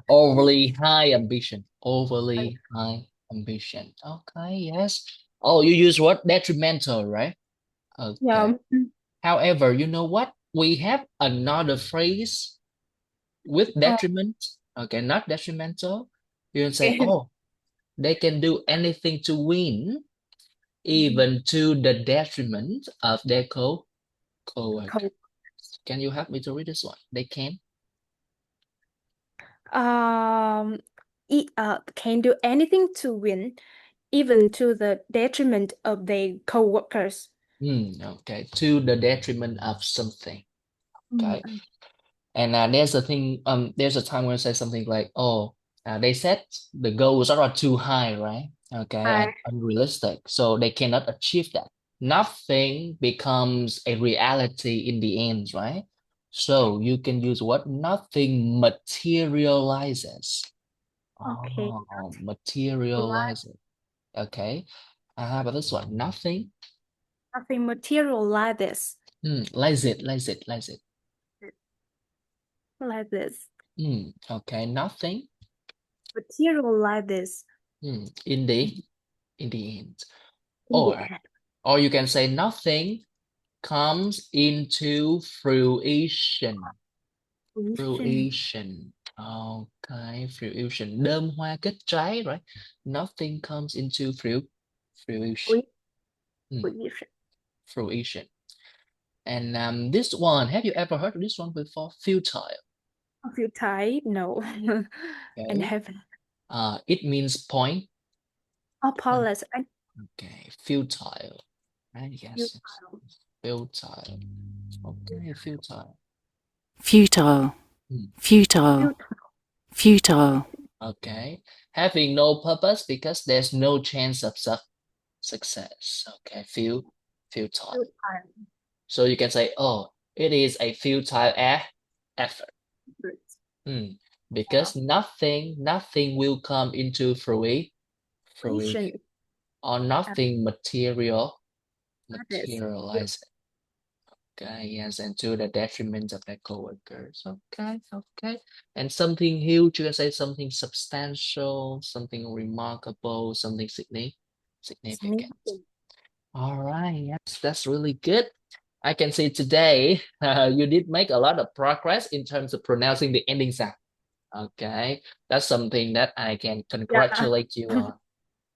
Overly high ambition. Overly high ambition. Okay, yes. Oh, you use what? Detrimental, right? Okay. Yeah. However, you know what? We have another phrase with detriment. Okay, not detrimental. You can say, oh, they can do anything to win, even to the detriment of their co-worker. Can you help me to read this one? They can. Can do anything to win, even to the detriment of their co-workers. Okay, to the detriment of something. Okay. And there's a thing, there's a time when I say something like, oh, they set the goals are too high, right? Okay, and unrealistic. So they cannot achieve that. Nothing becomes a reality in the end, right? So you can use what? Nothing materializes. Okay. Oh, materializes. Okay. How about this one? Nothing. Nothing materializes Like it. like this. Okay, nothing. Materializes In the end. in the end. Or you can say nothing comes into fruition. Fruition. Okay, fruition. Đơm hoa kết trái, right? Nothing comes into fruition. Fruition. And this one, have you ever heard of this one before? Futile. Futile? No. And Okay. haven't. It means point. Powerless. Okay, futile. Right? Yes. Futile. Okay, futile. Futile. Futile. Futile. Okay, having no purpose because there's no chance of success. Okay, futile. So you can say, oh, it is a futile effort. Because nothing will come into fruition, or nothing materialize. Okay, yes, and to the detriment of their coworkers. Okay. And something huge, you can say something substantial, something remarkable, something significant. All right, yes, that's really good. I can see today you did make a lot of progress in terms of pronouncing the ending sound. Okay, that's something that I can congratulate you on.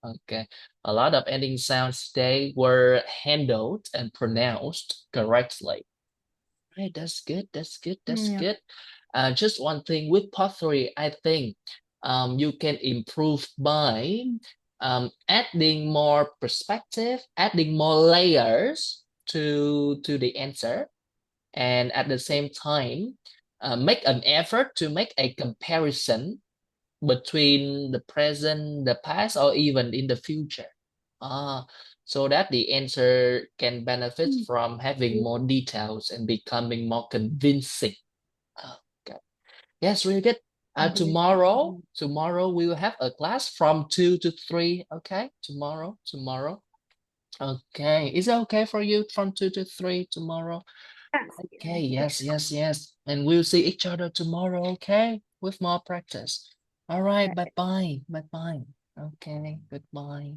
Okay, a lot of ending sounds today were handled and pronounced correctly. Right, that's good. Good. Just one thing with pottery, I think you can improve by adding more perspective, adding more layers to the answer, and at the same time make an effort to make a comparison between the present, the past, or even in the future. So that the answer can benefit from having more details and becoming more convincing. Okay. Yes, really good. Tomorrow we will have a class from 2 to 3. Okay, tomorrow. Okay, is it okay for you from 2 to 3 tomorrow? Okay, yes. And we'll see each other tomorrow, okay? With more practice. All right, bye-bye. Okay, goodbye.